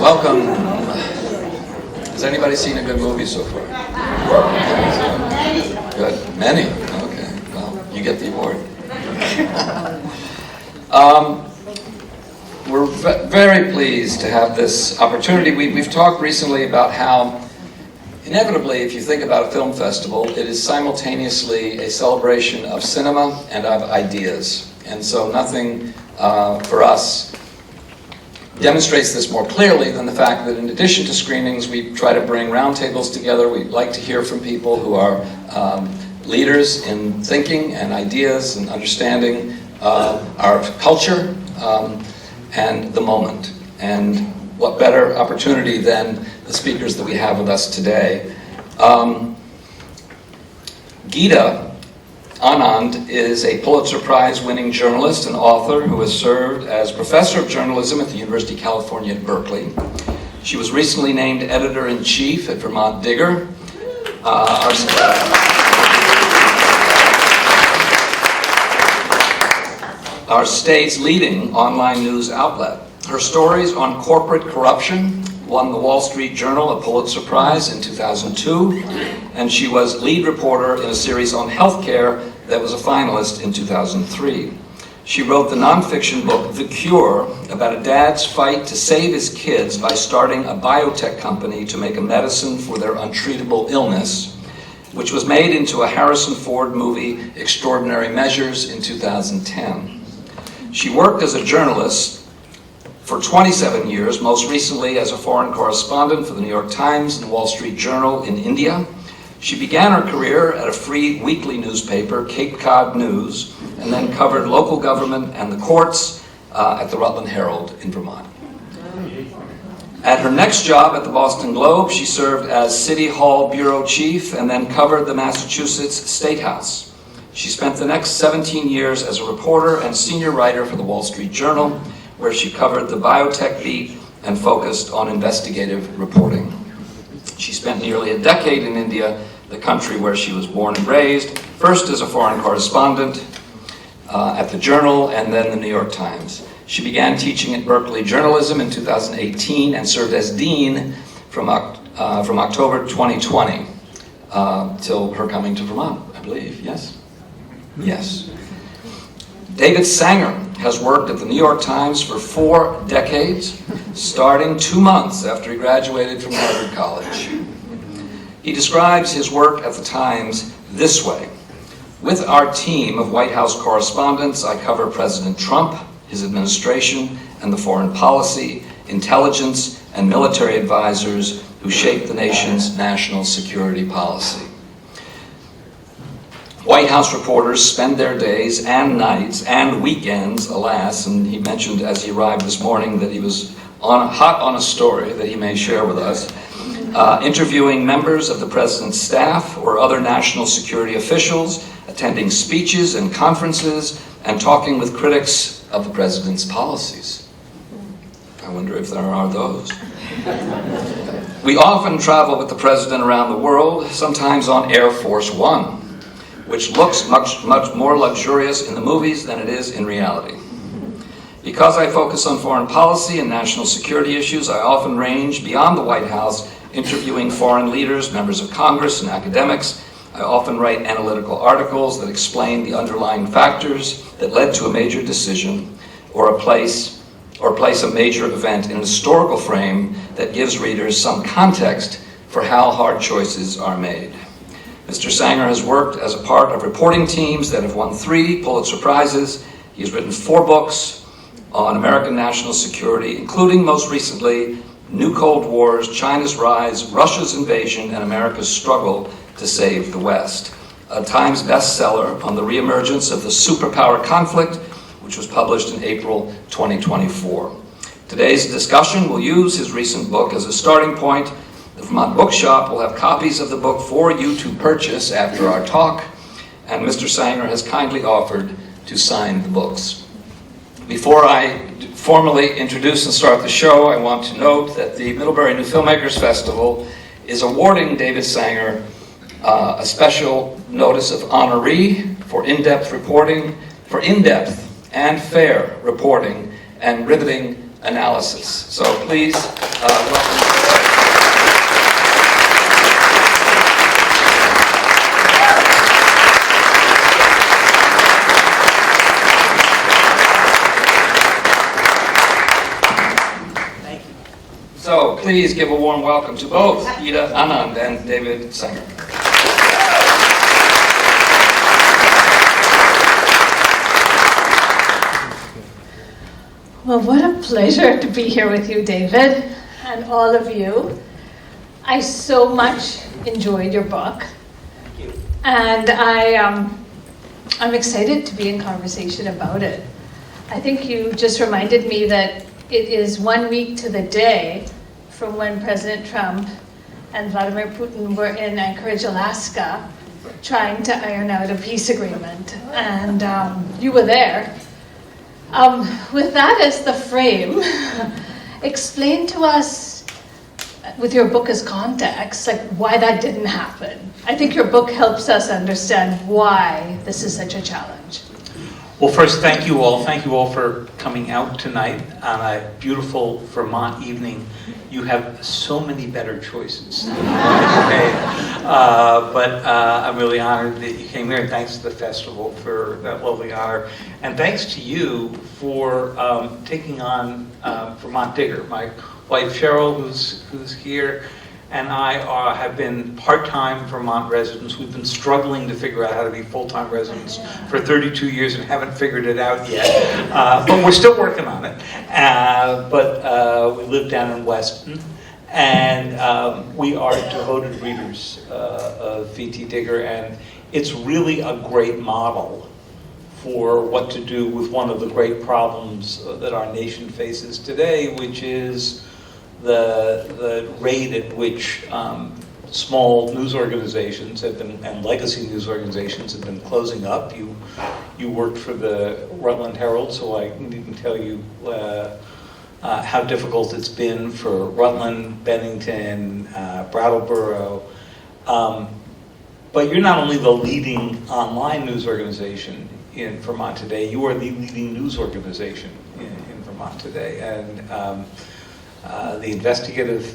Welcome. Has anybody seen a good movie so far? Good. Many? Okay. Well, you get the award. We're very pleased to have this opportunity. We've talked recently about how, inevitably, if you think about a film festival, it is simultaneously a celebration of cinema and of ideas. And so nothing for us demonstrates this more clearly than the fact that in addition to screenings, we try to bring roundtables together. We like to hear from people who are leaders in thinking and ideas and understanding our culture and the moment. And what better opportunity than the speakers that we have with us today. Geeta Anand is a Pulitzer Prize-winning journalist and author who has served as professor of journalism at the University of California at Berkeley. She was recently named editor-in-chief at Vermont Digger, our state's leading online news outlet. Her stories on corporate corruption won the Wall Street Journal a Pulitzer Prize in 2002, and she was lead reporter in a series on healthcare that was a finalist in 2003. She wrote the nonfiction book The Cure, about a dad's fight to save his kids by starting a biotech company to make a medicine for their untreatable illness, which was made into a Harrison Ford movie, Extraordinary Measures, in 2010. She worked as a journalist for 27 years, most recently as a foreign correspondent for the New York Times and the Wall Street Journal in India. She began her career at a free weekly newspaper, Cape Cod News, and then covered local government and the courts at the Rutland Herald in Vermont. At her next job at the Boston Globe, she served as City Hall bureau chief and then covered the Massachusetts State House. She spent the next 17 years as a reporter and senior writer for the Wall Street Journal, where she covered the biotech beat and focused on investigative reporting. She spent nearly a decade in India, the country where she was born and raised, first as a foreign correspondent at the Journal and then the New York Times. She began teaching at Berkeley journalism in 2018 and served as dean from October 2020 till her coming to Vermont, I believe. Yes? Yes. David Sanger has worked at the New York Times for 4 decades, starting 2 months after he graduated from Harvard College. He describes his work at the Times this way: with our team of White House correspondents, I cover President Trump, his administration, and the foreign policy, intelligence, and military advisors who shape the nation's national security policy. White House reporters spend their days and nights and weekends, alas, and he mentioned as he arrived this morning that he was hot on a story that he may share with us, interviewing members of the president's staff or other national security officials, attending speeches and conferences, and talking with critics of the president's policies. I wonder if there are those. We often travel with the president around the world, sometimes on Air Force One, which looks much more luxurious in the movies than it is in reality. Because I focus on foreign policy and national security issues, I often range beyond the White House, interviewing foreign leaders, members of Congress, and academics. I often write analytical articles that explain the underlying factors that led to a major decision or place a major event in a historical frame that gives readers some context for how hard choices are made. Mr. Sanger has worked as a part of reporting teams that have won 3 Pulitzer Prizes. He has written 4 books on American national security, including most recently, New Cold Wars, China's Rise, Russia's Invasion, and America's Struggle to Save the West. A Times bestseller on the reemergence of the superpower conflict, which was published in April 2024. Today's discussion will use his recent book as a starting point. The Vermont Bookshop will have copies of the book for you to purchase after our talk, and Mr. Sanger has kindly offered to sign the books. Before I formally introduce and start the show, I want to note that the Middlebury New Filmmakers Festival is awarding David Sanger a special notice of honoree for in-depth and fair reporting and riveting analysis. So please welcome. So please give a warm welcome to both Ida Anand and David Sanger. Well, what a pleasure to be here with you, David, and all of you. I so much enjoyed your book. Thank you. And I'm excited to be in conversation about it. I think you just reminded me that it is 1 week to the day from when President Trump and Vladimir Putin were in Anchorage, Alaska, trying to iron out a peace agreement. And you were there. With that as the frame, explain to us, with your book as context, like why that didn't happen. I think your book helps us understand why this is such a challenge. Well, first, thank you all. Thank you all for coming out tonight on a beautiful Vermont evening. You have so many better choices. Okay. But I'm really honored that you came here, and thanks to the festival for that lovely honor. And thanks to you for taking on Vermont Digger. My wife Cheryl, who's here, and I have been part-time Vermont residents. We've been struggling to figure out how to be full-time residents for 32 years and haven't figured it out yet. But we're still working on it. But we live down in Weston, and we are devoted readers of V.T. Digger, and it's really a great model for what to do with one of the great problems that our nation faces today, which is the rate at which small news organizations have been, and legacy news organizations have been closing up. You worked for the Rutland Herald, so I needn't tell you how difficult it's been for Rutland, Bennington, Brattleboro. But you're not only the leading online news organization in Vermont today, you are the leading news organization in Vermont today. And the investigative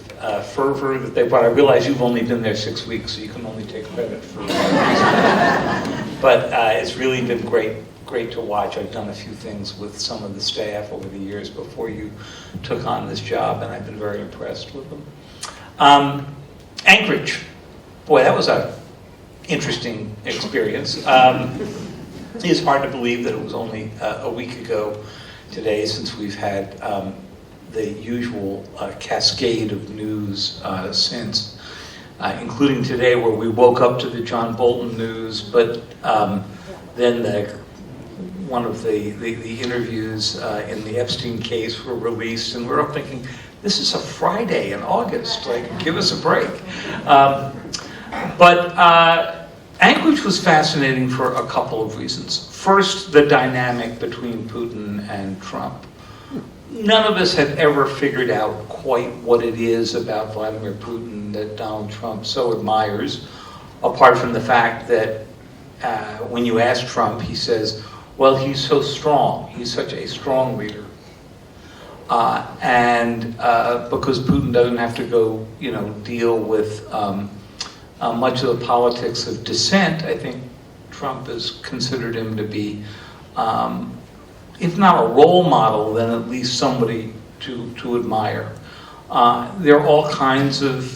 fervor that they brought. I realize you've only been there 6 weeks, so you can only take credit for that. But it's really been great to watch. I've done a few things with some of the staff over the years before you took on this job, and I've been very impressed with them. Anchorage. Boy, that was an interesting experience. It's hard to believe that it was only a week ago today since we've had the usual cascade of news since, including today where we woke up to the John Bolton news, but then one of the interviews in the Epstein case were released, and we're all thinking, this is a Friday in August, like, give us a break. But Anchorage was fascinating for a couple of reasons. First, the dynamic between Putin and Trump. None of us have ever figured out quite what it is about Vladimir Putin that Donald Trump so admires, apart from the fact that when you ask Trump, he says, well, he's so strong. He's such a strong leader. And because Putin doesn't have to go, deal with much of the politics of dissent, I think Trump has considered him to be if not a role model, then at least somebody to admire. There are all kinds of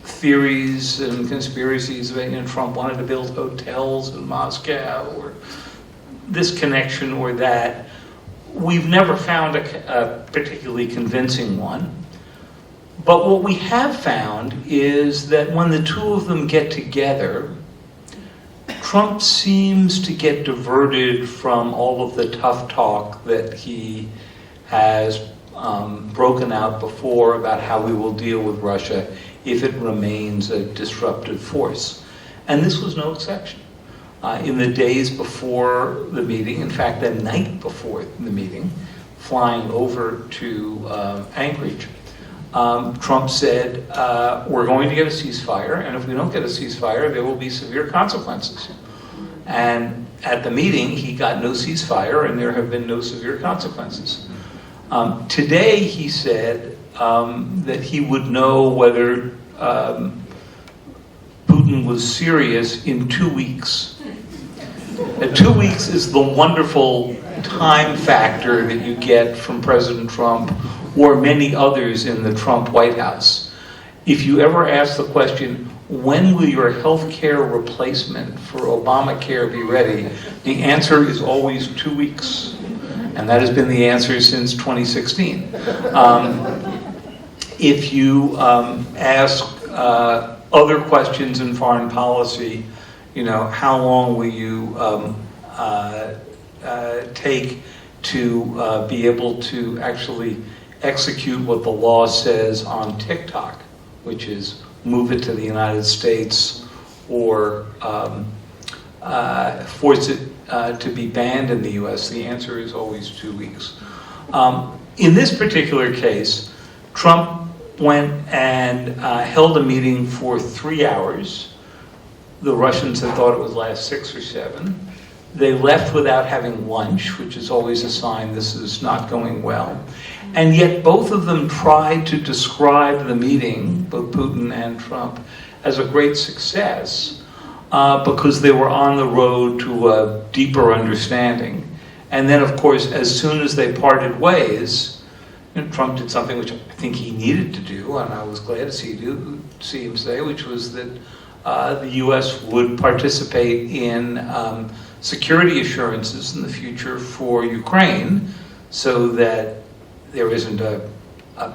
theories and conspiracies that Trump wanted to build hotels in Moscow, or this connection or that. We've never found a particularly convincing one. But what we have found is that when the two of them get together, Trump seems to get diverted from all of the tough talk that he has broken out before about how we will deal with Russia if it remains a disruptive force. And this was no exception. In the days before the meeting, in fact, the night before the meeting, flying over to Anchorage, Trump said, we're going to get a ceasefire, and if we don't get a ceasefire, there will be severe consequences. And at the meeting, he got no ceasefire, and there have been no severe consequences. Today, he said that he would know whether Putin was serious in 2 weeks. 2 weeks is the wonderful time factor that you get from President Trump or many others in the Trump White House. If you ever ask the question, when will your health care replacement for Obamacare be ready? The answer is always 2 weeks. And that has been the answer since 2016. If you ask other questions in foreign policy, how long will you take to be able to actually execute what the law says on TikTok, which is move it to the United States or force it to be banned in the US? The answer is always 2 weeks. In this particular case, Trump went and held a meeting for 3 hours. The Russians had thought it would last 6 or 7. They left without having lunch, which is always a sign this is not going well. And yet both of them tried to describe the meeting, both Putin and Trump, as a great success because they were on the road to a deeper understanding. And then, of course, as soon as they parted ways, Trump did something which I think he needed to do, and I was glad to see him say, which was that the U.S. would participate in security assurances in the future for Ukraine so that there isn't a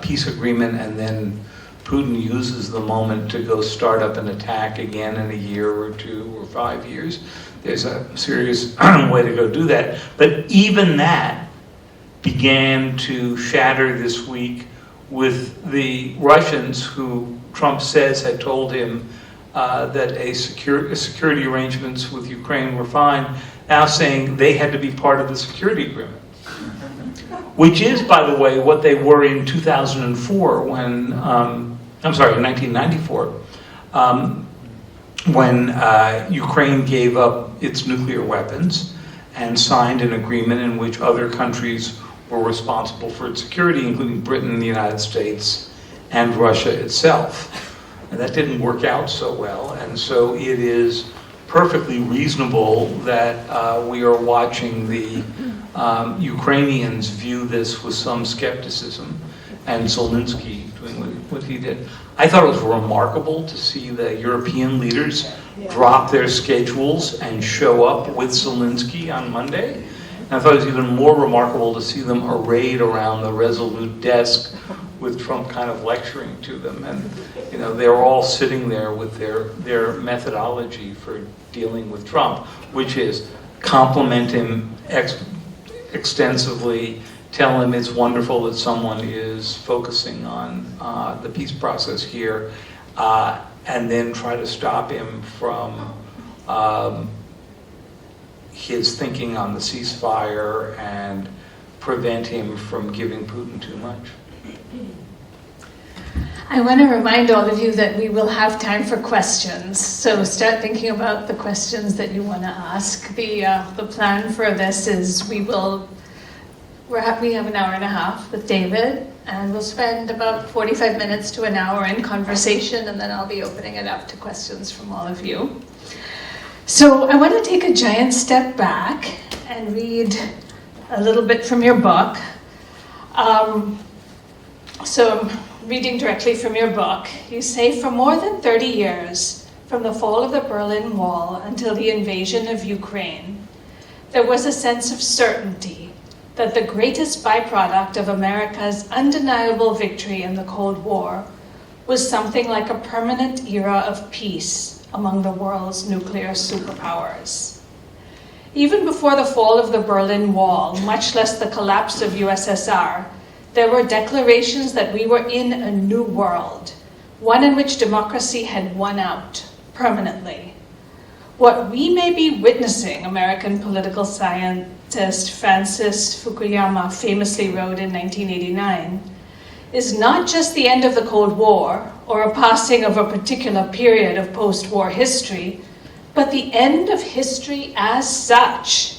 peace agreement and then Putin uses the moment to go start up an attack again in a year or 2 or 5 years. There's a serious way to go do that. But even that began to shatter this week with the Russians who Trump says had told him that security arrangements with Ukraine were fine, now saying they had to be part of the security agreement. Which is, by the way, what they were in 2004 when, in 1994, when Ukraine gave up its nuclear weapons and signed an agreement in which other countries were responsible for its security, including Britain, the United States, and Russia itself. And that didn't work out so well, and so it is perfectly reasonable that we are watching the Ukrainians view this with some skepticism, and Zelensky doing what he did. I thought it was remarkable to see the European leaders drop their schedules and show up with Zelensky on Monday. And I thought it was even more remarkable to see them arrayed around the Resolute desk with Trump kind of lecturing to them. And they're all sitting there with their methodology for dealing with Trump, which is compliment him extensively, tell him it's wonderful that someone is focusing on the peace process here, and then try to stop him from his thinking on the ceasefire and prevent him from giving Putin too much. I want to remind all of you that we will have time for questions. So start thinking about the questions that you want to ask. The plan for this is we have an hour and a half with David, and we'll spend about 45 minutes to an hour in conversation, and then I'll be opening it up to questions from all of you. So I want to take a giant step back and read a little bit from your book. So I'm reading directly from your book. You say, for more than 30 years, from the fall of the Berlin Wall until the invasion of Ukraine, there was a sense of certainty that the greatest byproduct of America's undeniable victory in the Cold War was something like a permanent era of peace among the world's nuclear superpowers. Even before the fall of the Berlin Wall, much less the collapse of USSR, there were declarations that we were in a new world, one in which democracy had won out permanently. What we may be witnessing, American political scientist Francis Fukuyama famously wrote in 1989, is not just the end of the Cold War or a passing of a particular period of post-war history, but the end of history as such.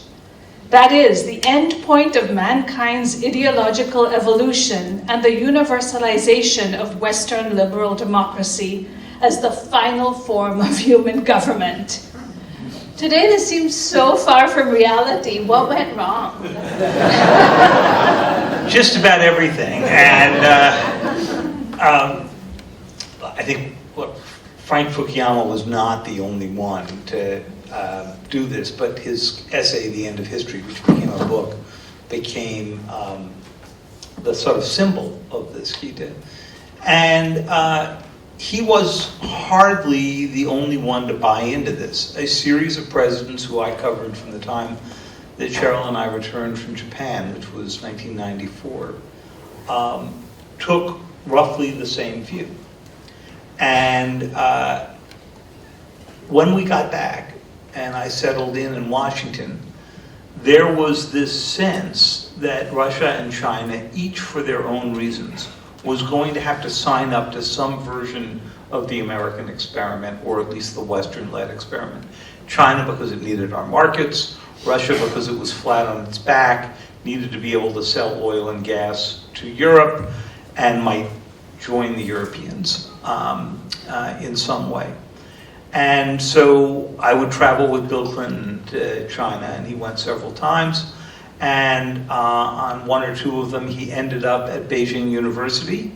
That is, the end point of mankind's ideological evolution and the universalization of Western liberal democracy as the final form of human government. Today, this seems so far from reality. What went wrong? Just about everything. And I think Frank Fukuyama was not the only one to do this, but his essay, The End of History, which became a book, became the sort of symbol of this, he did. And he was hardly the only one to buy into this. A series of presidents who I covered from the time that Cheryl and I returned from Japan, which was 1994, took roughly the same view. And when we got back and I settled in Washington, there was this sense that Russia and China, each for their own reasons, was going to have to sign up to some version of the American experiment, or at least the Western-led experiment. China because it needed our markets, Russia because it was flat on its back, needed to be able to sell oil and gas to Europe, and might join the Europeans in some way. And so I would travel with Bill Clinton to China, and he went several times. And on one or two of them, he ended up at Beijing University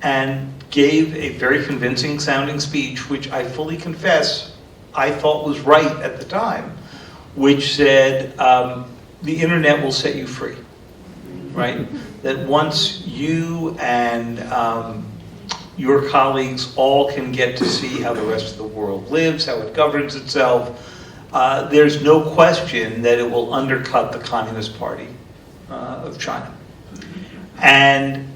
and gave a very convincing sounding speech, which I fully confess I thought was right at the time, which said, the internet will set you free, right? That once you and your colleagues all can get to see how the rest of the world lives, how it governs itself, there's no question that it will undercut the Communist Party of China. And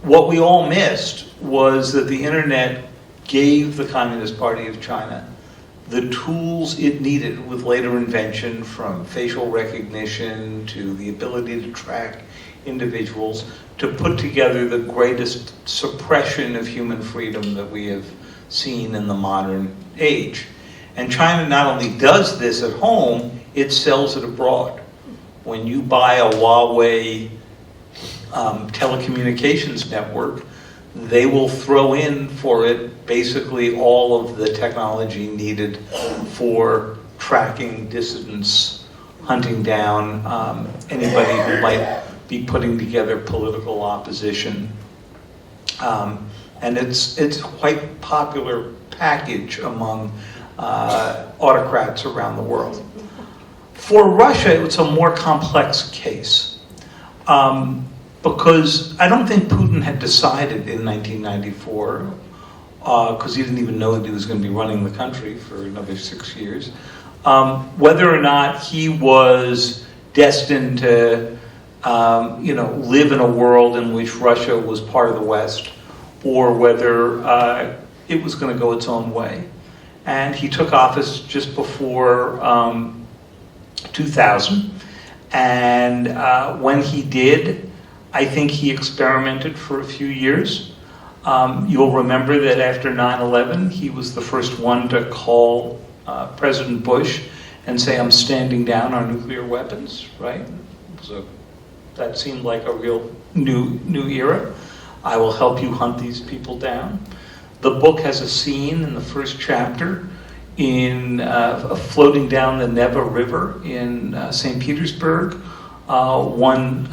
what we all missed was that the internet gave the Communist Party of China the tools it needed, with later invention from facial recognition to the ability to track individuals, to put together the greatest suppression of human freedom that we have seen in the modern age. And China not only does this at home, it sells it abroad. When you buy a Huawei telecommunications network, they will throw in for it basically all of the technology needed for tracking dissidents, hunting down anybody who might be putting together political opposition. And it's quite popular package among autocrats around the world. For Russia, it's a more complex case. Because I don't think Putin had decided in 1994, because he didn't even know that he was going to be running the country for another 6 years, whether or not he was destined to live in a world in which Russia was part of the West, or whether it was going to go its own way. And he took office just before 2000. And when he did, I think he experimented for a few years. You'll remember that after 9/11, he was the first one to call President Bush and say, "I'm standing down on nuclear weapons," right? So that seemed like a real new era. I will help you hunt these people down. The book has a scene in the first chapter in floating down the Neva River in St. Petersburg, one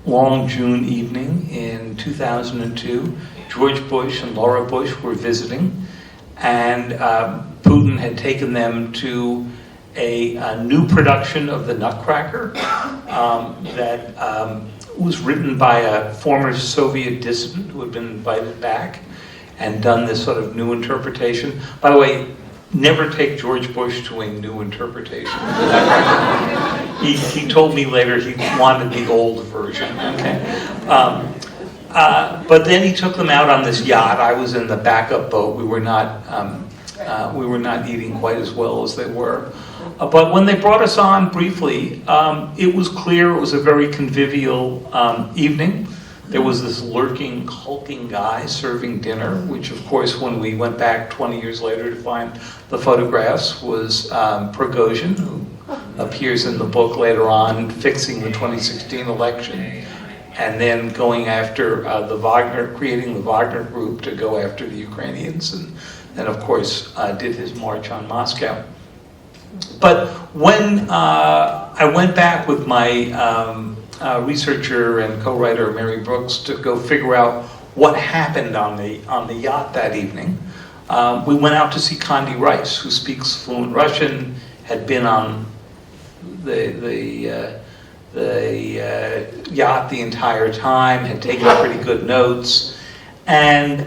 long June evening in 2002. George Bush and Laura Bush were visiting, and Putin had taken them to a new production of The Nutcracker that was written by a former Soviet dissident who had been invited back and done this sort of new interpretation. By the way, never take George Bush to a new interpretation. He told me later he wanted the old version. Okay, but then he took them out on this yacht. I was in the backup boat. We were not eating quite as well as they were. But when they brought us on briefly, it was clear it was a very convivial evening. There was this lurking, hulking guy serving dinner, which of course when we went back 20 years later to find the photographs was Prigozhin, who appears in the book later on, fixing the 2016 election, and then going after creating the Wagner group to go after the Ukrainians, and of course did his march on Moscow. But when I went back with my researcher and co-writer Mary Brooks to go figure out what happened on the yacht that evening, we went out to see Condi Rice, who speaks fluent Russian, had been on the yacht the entire time, had taken pretty good notes, and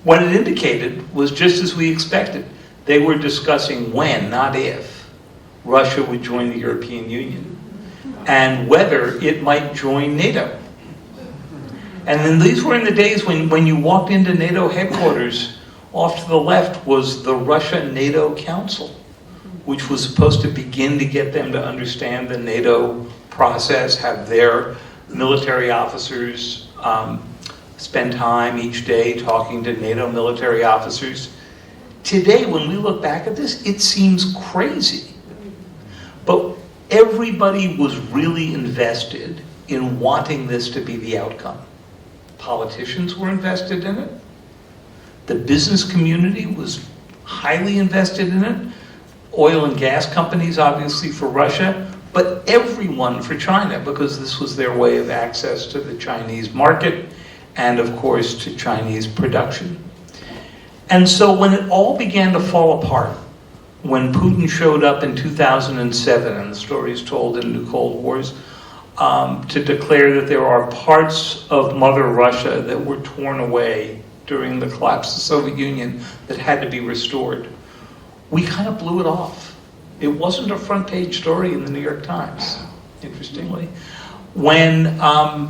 what it indicated was just as we expected. They were discussing when, not if, Russia would join the European Union, and whether it might join NATO. And then these were in the days when you walked into NATO headquarters, off to the left was the Russia-NATO Council, which was supposed to begin to get them to understand the NATO process, have their military officers spend time each day talking to NATO military officers. Today, when we look back at this, it seems crazy. But everybody was really invested in wanting this to be the outcome. Politicians were invested in it. The business community was highly invested in it. Oil and gas companies, obviously, for Russia, but everyone for China, because this was their way of access to the Chinese market and, of course, to Chinese production. And so when it all began to fall apart, when Putin showed up in 2007, and the story is told in New Cold Wars, to declare that there are parts of Mother Russia that were torn away during the collapse of the Soviet Union that had to be restored, we kind of blew it off. It wasn't a front page story in the New York Times, interestingly. When the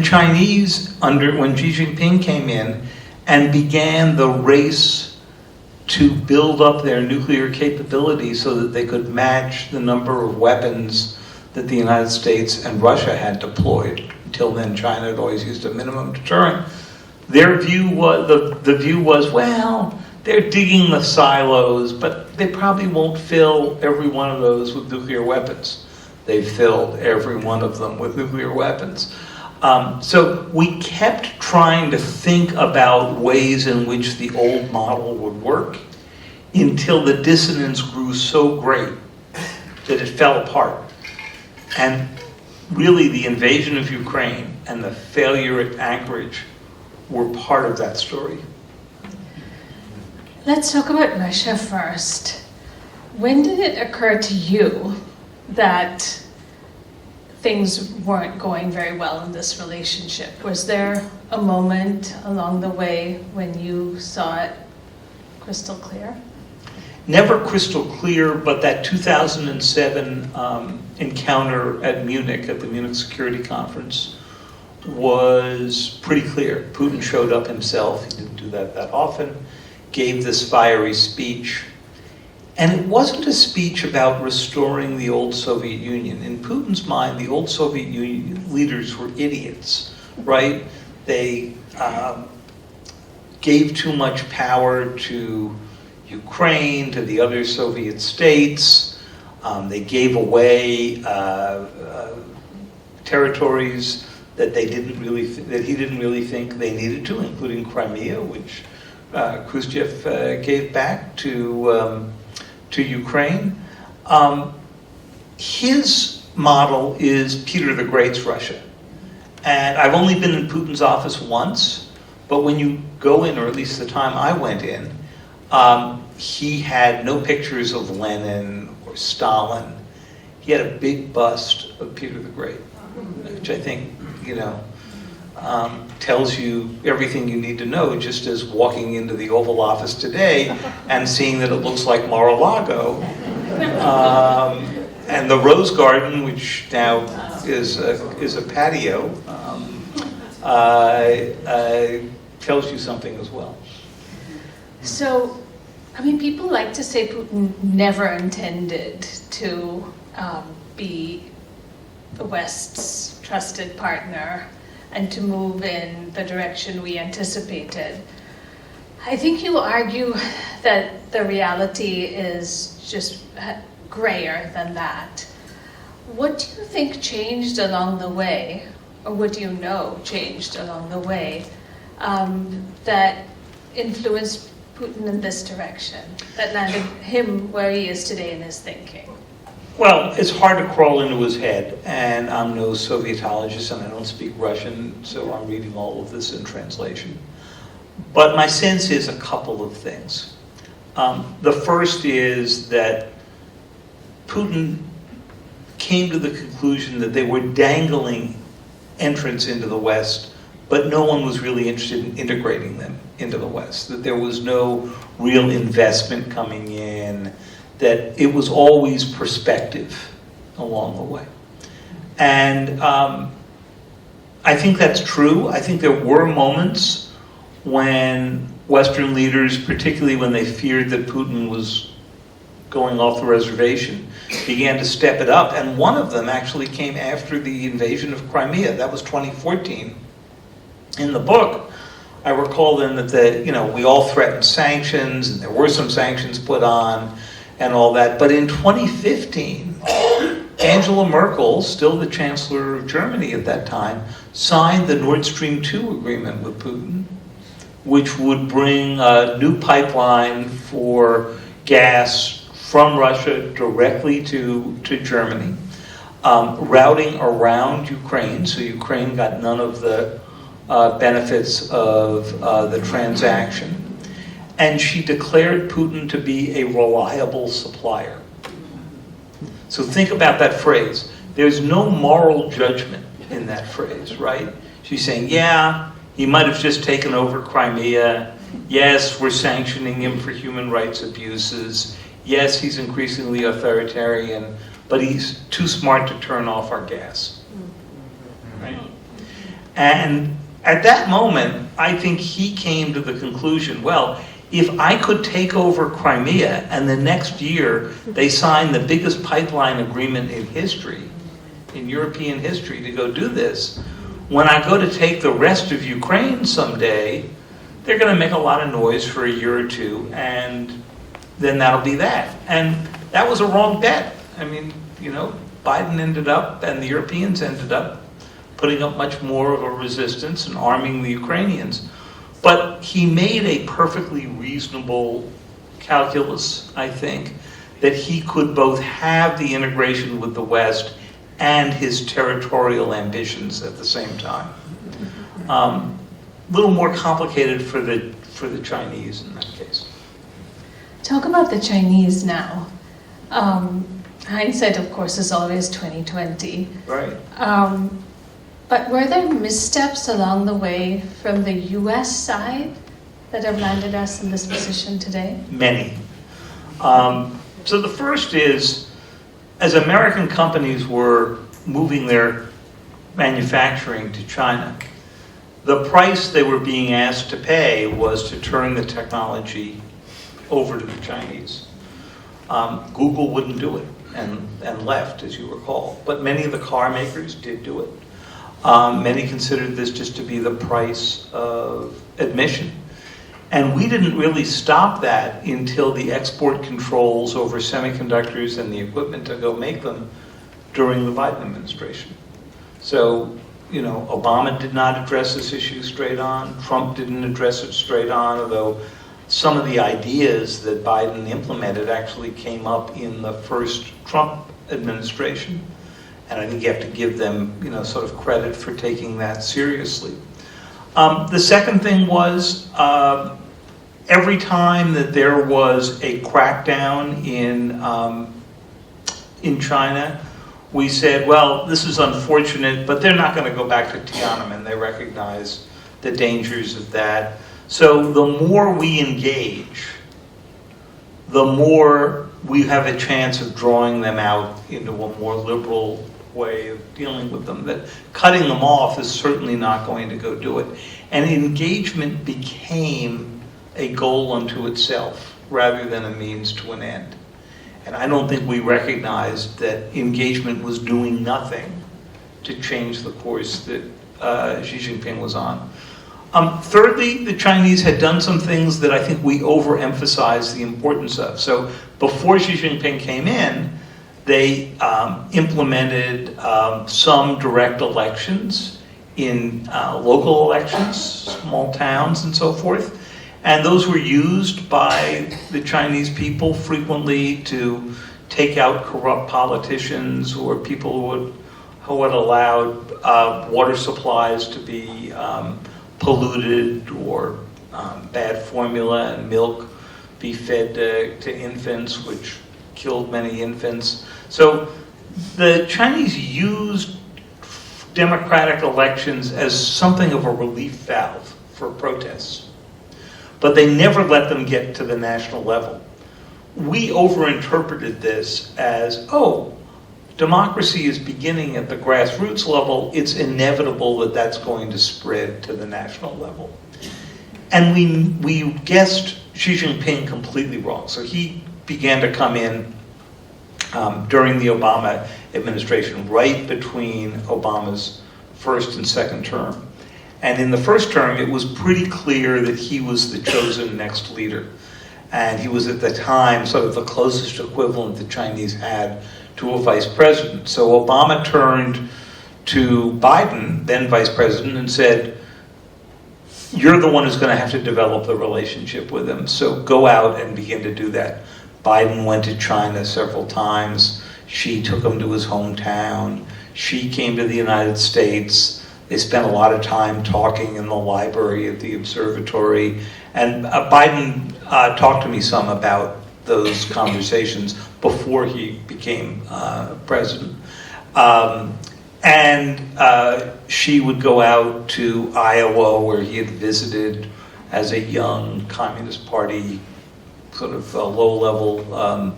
Chinese, when Xi Jinping came in and began the race to build up their nuclear capability so that they could match the number of weapons that the United States and Russia had deployed. Until then, China had always used a minimum deterrent. Their view was, the view was, well, they're digging the silos, but they probably won't fill every one of those with nuclear weapons. They filled every one of them with nuclear weapons. So we kept trying to think about ways in which the old model would work until the dissonance grew so great that it fell apart. And really the invasion of Ukraine and the failure at Anchorage were part of that story. Let's talk about Russia first. When did it occur to you that things weren't going very well in this relationship? Was there a moment along the way when you saw it crystal clear? Never crystal clear, but that 2007 encounter at Munich, at the Munich Security Conference, was pretty clear. Putin showed up himself, he didn't do that often, gave this fiery speech. And it wasn't a speech about restoring the old Soviet Union. In Putin's mind, the old Soviet Union leaders were idiots, right? They gave too much power to Ukraine, to the other Soviet states. They gave away territories that he didn't really think they needed to, including Crimea, which Khrushchev gave back to Ukraine. His model is Peter the Great's Russia. And I've only been in Putin's office once, but when you go in, or at least the time I went in, he had no pictures of Lenin or Stalin. He had a big bust of Peter the Great, which I think, tells you everything you need to know, just as walking into the Oval Office today and seeing that it looks like Mar-a-Lago. And the Rose Garden, which now is a patio, tells you something as well. So, people like to say Putin never intended to be the West's trusted partner and to move in the direction we anticipated. I think you argue that the reality is just grayer than that. What do you think changed along the way, or what do you know changed along the way, that influenced Putin in this direction, that landed him where he is today in his thinking? Well, it's hard to crawl into his head, and I'm no Sovietologist and I don't speak Russian, so I'm reading all of this in translation. But my sense is a couple of things. The first is that Putin came to the conclusion that they were dangling entrance into the West, but no one was really interested in integrating them into the West, that there was no real investment coming in, that it was always perspective along the way. And I think that's true. I think there were moments when Western leaders, particularly when they feared that Putin was going off the reservation, began to step it up. And one of them actually came after the invasion of Crimea. That was 2014. In the book, I recall then that we all threatened sanctions, and there were some sanctions put on, and all that. But in 2015, Angela Merkel, still the Chancellor of Germany at that time, signed the Nord Stream 2 agreement with Putin, which would bring a new pipeline for gas from Russia directly to Germany, routing around Ukraine, so Ukraine got none of the benefits of the transaction. And she declared Putin to be a reliable supplier. So think about that phrase. There's no moral judgment in that phrase, right? She's saying, yeah, he might have just taken over Crimea. Yes, we're sanctioning him for human rights abuses. Yes, he's increasingly authoritarian, but he's too smart to turn off our gas. Right? And at that moment, I think he came to the conclusion, well, if I could take over Crimea and the next year they sign the biggest pipeline agreement in history, in European history, to go do this, when I go to take the rest of Ukraine someday, they're going to make a lot of noise for a year or two, and then that'll be that. And that was a wrong bet. I mean, Biden ended up, and the Europeans ended up, putting up much more of a resistance and arming the Ukrainians. But he made a perfectly reasonable calculus, I think, that he could both have the integration with the West and his territorial ambitions at the same time. A little more complicated for the Chinese in that case. Talk about the Chinese now. Hindsight, of course, is always 2020. Right. But were there missteps along the way from the U.S. side that have landed us in this position today? Many. So the first is, as American companies were moving their manufacturing to China, the price they were being asked to pay was to turn the technology over to the Chinese. Google wouldn't do it and left, as you recall. But many of the car makers did do it. Many considered this just to be the price of admission. And we didn't really stop that until the export controls over semiconductors and the equipment to go make them during the Biden administration. So, Obama did not address this issue straight on. Trump didn't address it straight on, although some of the ideas that Biden implemented actually came up in the first Trump administration. And I think you have to give them, sort of credit for taking that seriously. The second thing was every time that there was a crackdown in China, we said, well, this is unfortunate, but they're not going to go back to Tiananmen. They recognize the dangers of that. So the more we engage, the more we have a chance of drawing them out into a more liberal way of dealing with them. That cutting them off is certainly not going to go do it. And engagement became a goal unto itself rather than a means to an end. And I don't think we recognized that engagement was doing nothing to change the course that Xi Jinping was on. Thirdly, the Chinese had done some things that I think we overemphasize the importance of. So before Xi Jinping came in, they implemented some direct elections in local elections, small towns and so forth. And those were used by the Chinese people frequently to take out corrupt politicians or people who had allowed water supplies to be polluted or bad formula and milk be fed to infants, which killed many infants. So the Chinese used democratic elections as something of a relief valve for protests, but they never let them get to the national level. We overinterpreted this as, oh, democracy is beginning at the grassroots level, it's inevitable that that's going to spread to the national level. And we guessed Xi Jinping completely wrong. So he began to come in during the Obama administration, right between Obama's first and second term. And in the first term, it was pretty clear that he was the chosen next leader. And he was at the time sort of the closest equivalent the Chinese had to a vice president. So Obama turned to Biden, then vice president, and said, you're the one who's going to have to develop the relationship with him, so go out and begin to do that. Biden went to China several times. Xi took him to his hometown. Xi came to the United States. They spent a lot of time talking in the library at the observatory. And Biden talked to me some about those conversations before he became president. Xi would go out to Iowa, where he had visited as a young Communist Party, sort of low-level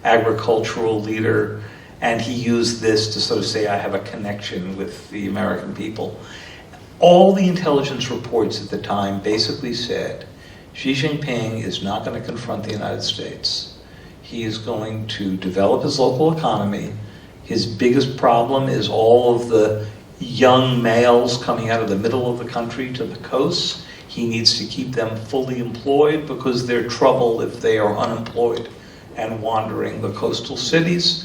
agricultural leader, and he used this to sort of say, I have a connection with the American people. All the intelligence reports at the time basically said, Xi Jinping is not going to confront the United States. He is going to develop his local economy. His biggest problem is all of the young males coming out of the middle of the country to the coast. He needs to keep them fully employed because they're trouble if they are unemployed and wandering the coastal cities.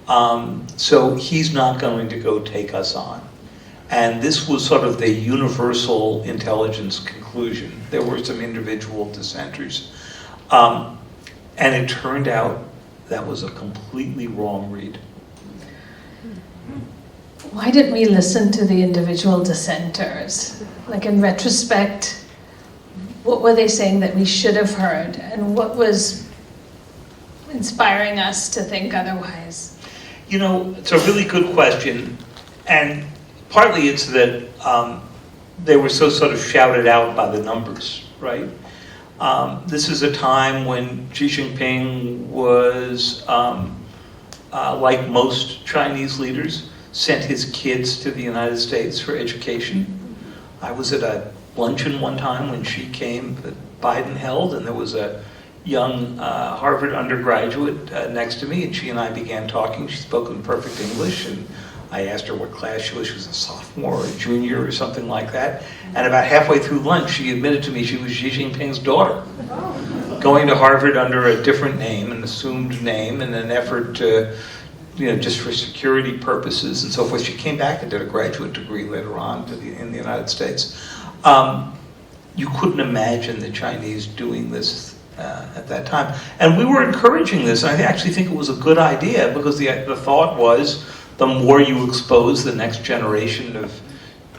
So he's not going to go take us on. And this was sort of the universal intelligence conclusion. There were some individual dissenters. And it turned out that was a completely wrong read. Why didn't we listen to the individual dissenters? Like, in retrospect, what were they saying that we should have heard? And what was inspiring us to think otherwise? You know, it's a really good question. And partly it's that they were so sort of shouted out by the numbers, right? This is a time when Xi Jinping was, like most Chinese leaders, sent his kids to the United States for education. I was at a luncheon one time when Xi came that Biden held, and there was a young Harvard undergraduate next to me, and she and I began talking. She spoke in perfect English, and I asked her what class she was. She was a sophomore or a junior or something like that. And about halfway through lunch, she admitted to me she was Xi Jinping's daughter, going to Harvard under a different name, an assumed name, in an effort to, just for security purposes and so forth. She came back and did a graduate degree later on in the United States. You couldn't imagine the Chinese doing this at that time. And we were encouraging this. I actually think it was a good idea because the thought was the more you expose the next generation of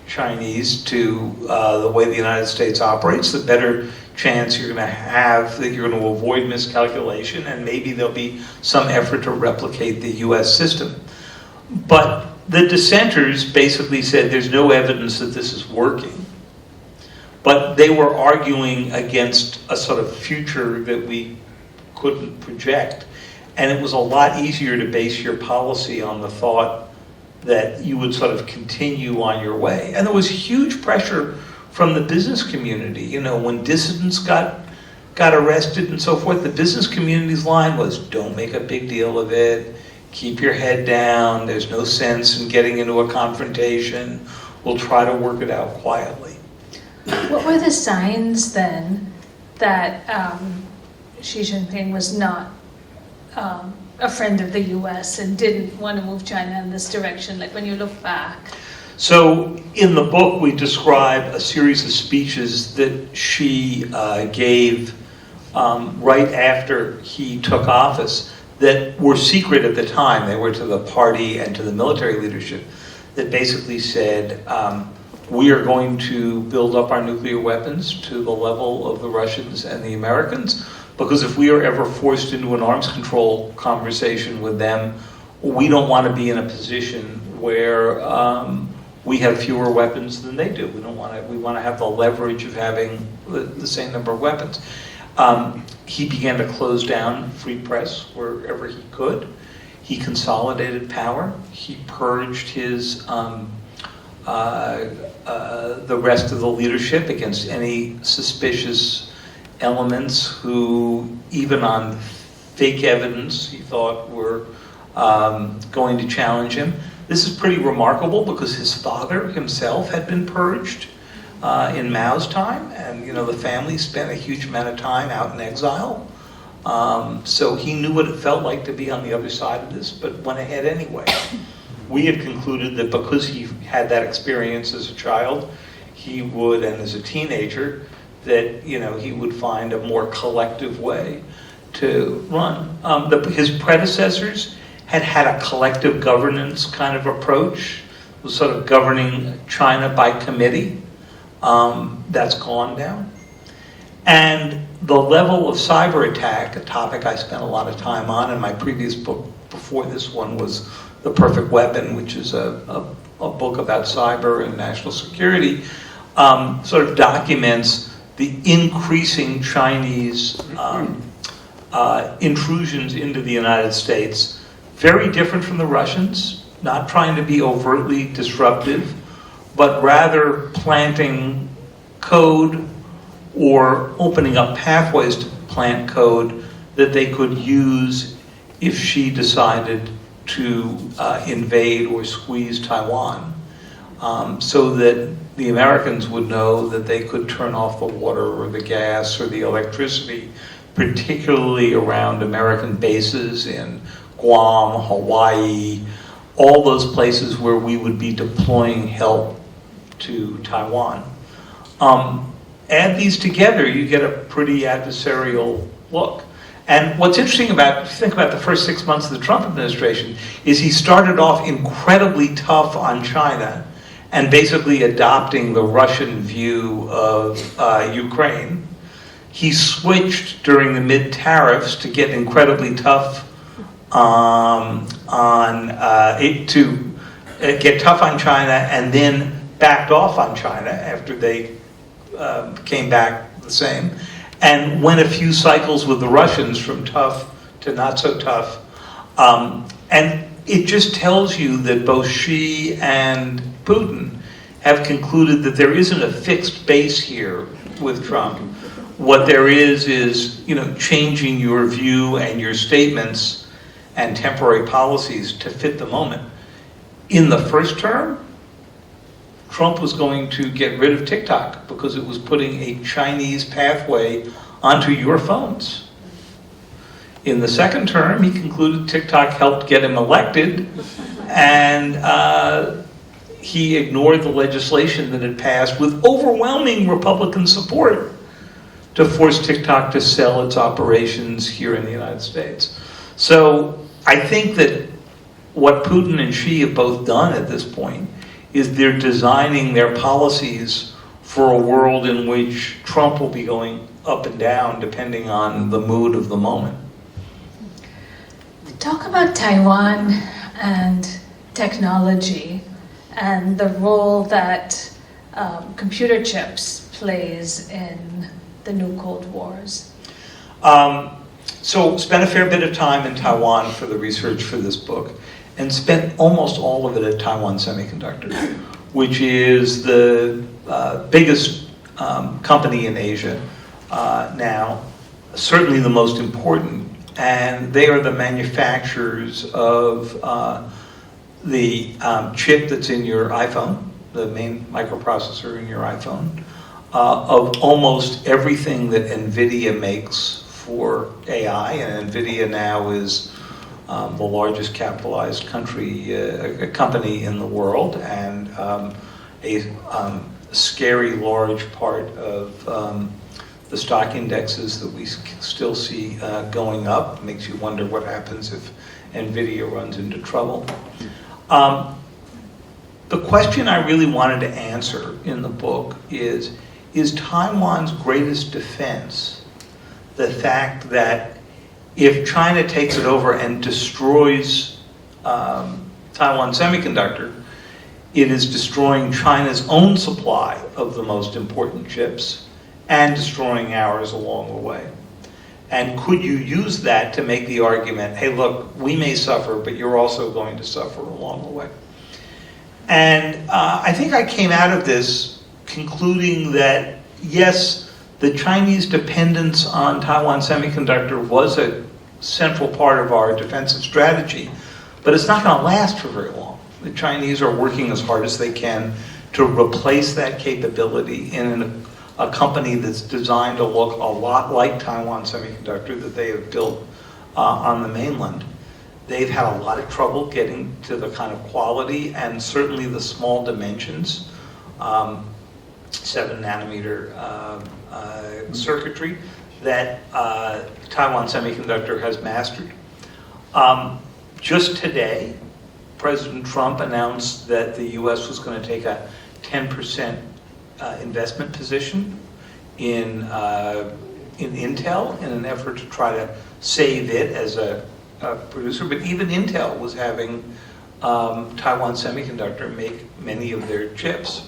Chinese to the way the United States operates, the better chance you're going to have that you're going to avoid miscalculation, and maybe there'll be some effort to replicate the US system. But the dissenters basically said there's no evidence that this is working. But they were arguing against a sort of future that we couldn't project. And it was a lot easier to base your policy on the thought that you would sort of continue on your way. And there was huge pressure from the business community. When dissidents got arrested and so forth, the business community's line was, don't make a big deal of it, keep your head down, there's no sense in getting into a confrontation, we'll try to work it out quietly. What were the signs then that Xi Jinping was not a friend of the US and didn't want to move China in this direction, like when you look back? So in the book, we describe a series of speeches that Xi gave right after he took office that were secret at the time. They were to the party and to the military leadership that basically said, we are going to build up our nuclear weapons to the level of the Russians and the Americans, because if we are ever forced into an arms control conversation with them, we don't want to be in a position where we have fewer weapons than they do. We want to have the leverage of having the same number of weapons. He began to close down free press wherever he could. He consolidated power. He purged his the rest of the leadership against any suspicious elements who, even on fake evidence, he thought were going to challenge him. This is pretty remarkable because his father himself had been purged in Mao's time, and the family spent a huge amount of time out in exile. So he knew what it felt like to be on the other side of this, but went ahead anyway. We had concluded that because he had that experience as a child, he would, and as a teenager, that he would find a more collective way to run. His predecessors had a collective governance kind of approach, was sort of governing China by committee. That's gone now. And the level of cyber attack, a topic I spent a lot of time on in my previous book before this one, was The Perfect Weapon, which is a book about cyber and national security, sort of documents the increasing Chinese intrusions into the United States. Very different from the Russians, not trying to be overtly disruptive, but rather planting code or opening up pathways to plant code that they could use if she decided to invade or squeeze Taiwan, so that the Americans would know that they could turn off the water or the gas or the electricity, particularly around American bases in Guam, Hawaii, all those places where we would be deploying help to Taiwan. Add these together, you get a pretty adversarial look. And what's interesting about, if you think about the first 6 months of the Trump administration, is he started off incredibly tough on China and basically adopting the Russian view of Ukraine. He switched during the mid-tariffs to get incredibly tough get tough on China, and then backed off on China after they came back the same, and went a few cycles with the Russians from tough to not so tough. And it just tells you that both Xi and Putin have concluded that there isn't a fixed base here with Trump. What there is changing your view and your statements and temporary policies to fit the moment. In the first term, Trump was going to get rid of TikTok because it was putting a Chinese pathway onto your phones. In the second term, he concluded TikTok helped get him elected, and he ignored the legislation that had passed with overwhelming Republican support to force TikTok to sell its operations here in the United States. So I think that what Putin and Xi have both done at this point is they're designing their policies for a world in which Trump will be going up and down depending on the mood of the moment. Talk about Taiwan and technology and the role that computer chips plays in the new Cold Wars. So spent a fair bit of time in Taiwan for the research for this book, and spent almost all of it at Taiwan Semiconductor, which is the biggest company in Asia now, certainly the most important, and they are the manufacturers of the chip that's in your iPhone, the main microprocessor in your iPhone. of almost everything that NVIDIA makes for AI, and NVIDIA now is the largest capitalized company in the world, and a scary large part of the stock indexes that we still see going up. Makes you wonder what happens if NVIDIA runs into trouble. The question I really wanted to answer in the book is Taiwan's greatest defense the fact that if China takes it over and destroys Taiwan Semiconductor, it is destroying China's own supply of the most important chips and destroying ours along the way? And could you use that to make the argument, hey, look, we may suffer, but you're also going to suffer along the way? And I think I came out of this concluding that, yes, the Chinese dependence on Taiwan Semiconductor was a central part of our defensive strategy, but it's not going to last for very long. The Chinese are working as hard as they can to replace that capability in a company that's designed to look a lot like Taiwan Semiconductor that they have built on the mainland. They've had a lot of trouble getting to the kind of quality and certainly the small dimensions, 7 nanometer circuitry that Taiwan Semiconductor has mastered. Just today, President Trump announced that the U.S. was going to take a 10% investment position in Intel in an effort to try to save it as a producer. But even Intel was having Taiwan Semiconductor make many of their chips.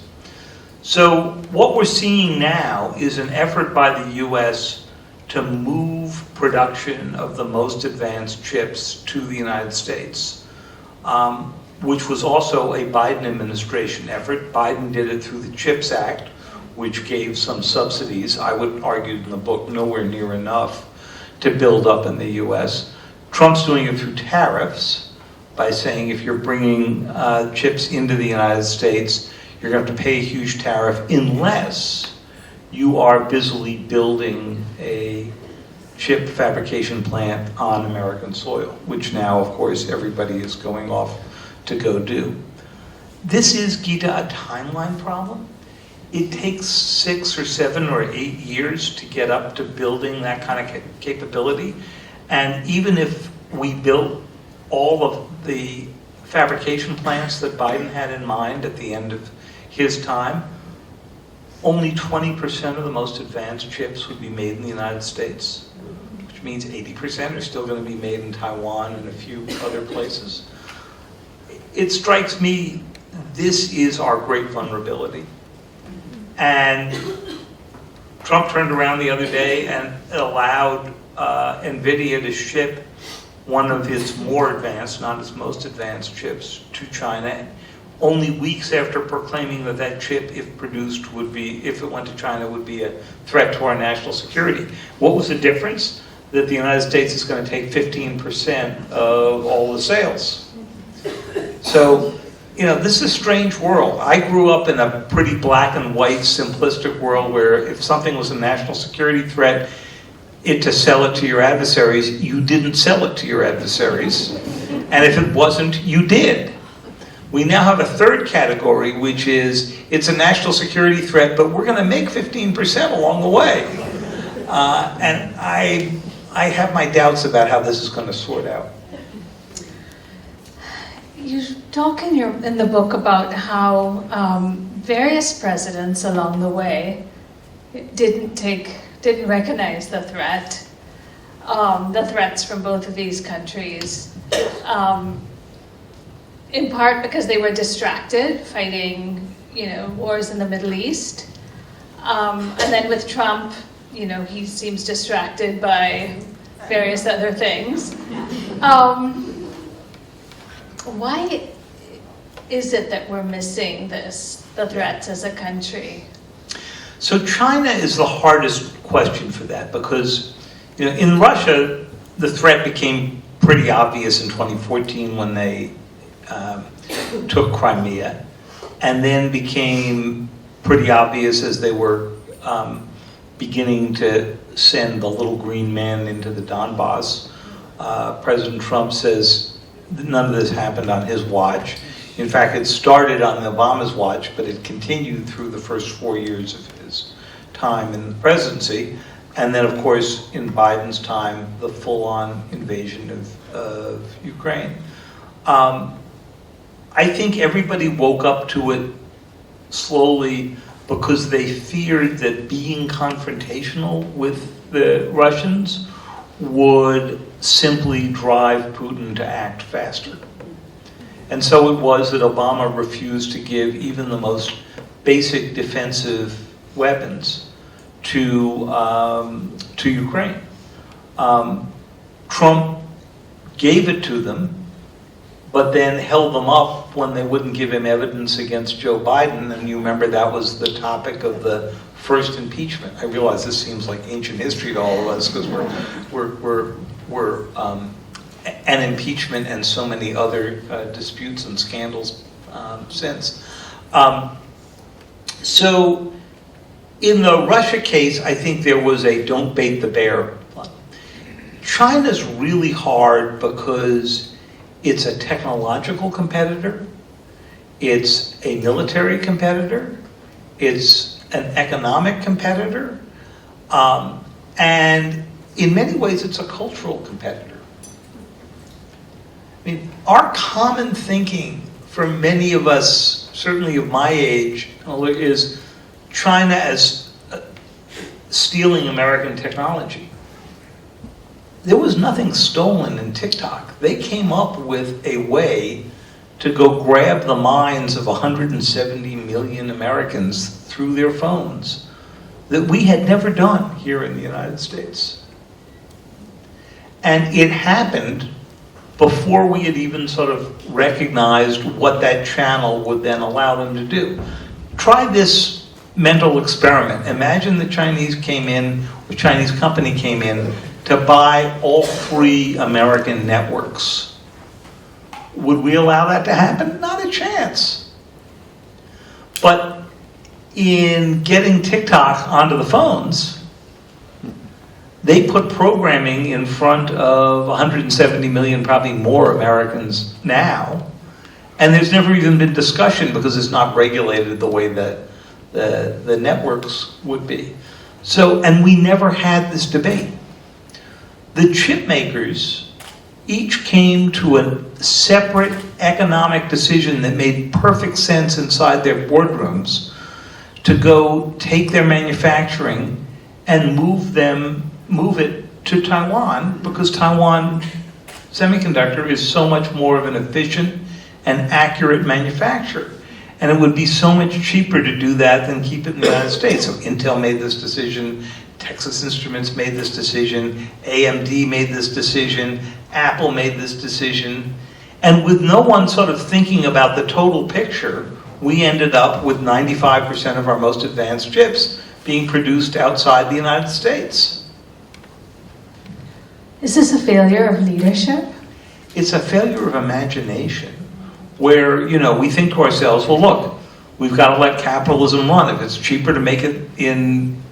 So what we're seeing now is an effort by the U.S. to move production of the most advanced chips to the United States, which was also a Biden administration effort. Biden did it through the CHIPS Act, which gave some subsidies. I would argue in the book nowhere near enough to build up in the U.S. Trump's doing it through tariffs by saying if you're bringing chips into the United States, you're going to have to pay a huge tariff unless you are busily building a chip fabrication plant on American soil, which now, of course, everybody is going off to go do. This is, Gita, a timeline problem. It takes 6 or 7 or 8 years to get up to building that kind of capability. And even if we built all of the fabrication plants that Biden had in mind at the end of his time, only 20% of the most advanced chips would be made in the United States, which means 80% are still going to be made in Taiwan and a few other places. It strikes me this is our great vulnerability. And Trump turned around the other day and allowed NVIDIA to ship one of his more advanced, not his most advanced chips to China, only weeks after proclaiming that that chip, if produced, would be, if it went to China, would be a threat to our national security. What was the difference? That the United States is going to take 15% of all the sales. So, you know, this is a strange world. I grew up in a pretty black and white, simplistic world where if something was a national security threat, to sell it to your adversaries, you didn't sell it to your adversaries. And if it wasn't, you did. We now have a third category, which is it's a national security threat, but we're going to make 15% along the way. And I have my doubts about how this is going to sort out. You talk in the book about how various presidents along the way didn't recognize the threats from both of these countries, in part because they were distracted fighting, wars in the Middle East, and then with Trump, he seems distracted by various other things. Why is it that we're missing the threats as a country? So China is the hardest question for that because, in Russia, the threat became pretty obvious in 2014 when they took Crimea, and then became pretty obvious as they were beginning to send the little green men into the Donbass. President Trump says none of this happened on his watch. In fact, it started on Obama's watch, but it continued through the first 4 years of his time in the presidency. And then, of course, in Biden's time, the full-on invasion of Ukraine. I think everybody woke up to it slowly because they feared that being confrontational with the Russians would simply drive Putin to act faster. And so it was that Obama refused to give even the most basic defensive weapons to Ukraine. Trump gave it to them, but then held them up when they wouldn't give him evidence against Joe Biden. And you remember that was the topic of the first impeachment. I realize this seems like ancient history to all of us because we're an impeachment and so many other disputes and scandals since. So in the Russia case, I think there was a don't bait the bear. China's really hard because it's a technological competitor, it's a military competitor, it's an economic competitor, and in many ways it's a cultural competitor. I mean, our common thinking for many of us, certainly of my age, is China as stealing American technology. There was nothing stolen in TikTok. They came up with a way to go grab the minds of 170 million Americans through their phones that we had never done here in the United States. And it happened before we had even sort of recognized what that channel would then allow them to do. Try this mental experiment. Imagine the Chinese company came in to buy all 3 American networks. Would we allow that to happen? Not a chance. But in getting TikTok onto the phones, they put programming in front of 170 million, probably more Americans now, and there's never even been discussion because it's not regulated the way that the networks would be. So, and we never had this debate. The chip makers each came to a separate economic decision that made perfect sense inside their boardrooms to go take their manufacturing and move it to Taiwan, because Taiwan Semiconductor is so much more of an efficient and accurate manufacturer. And it would be so much cheaper to do that than keep it in the United States. So Intel made this decision, Texas Instruments made this decision, AMD made this decision, Apple made this decision. And with no one sort of thinking about the total picture, we ended up with 95% of our most advanced chips being produced outside the United States. Is this a failure of leadership? It's a failure of imagination, where, we think to ourselves, well, look, we've got to let capitalism run. If it's cheaper to make it in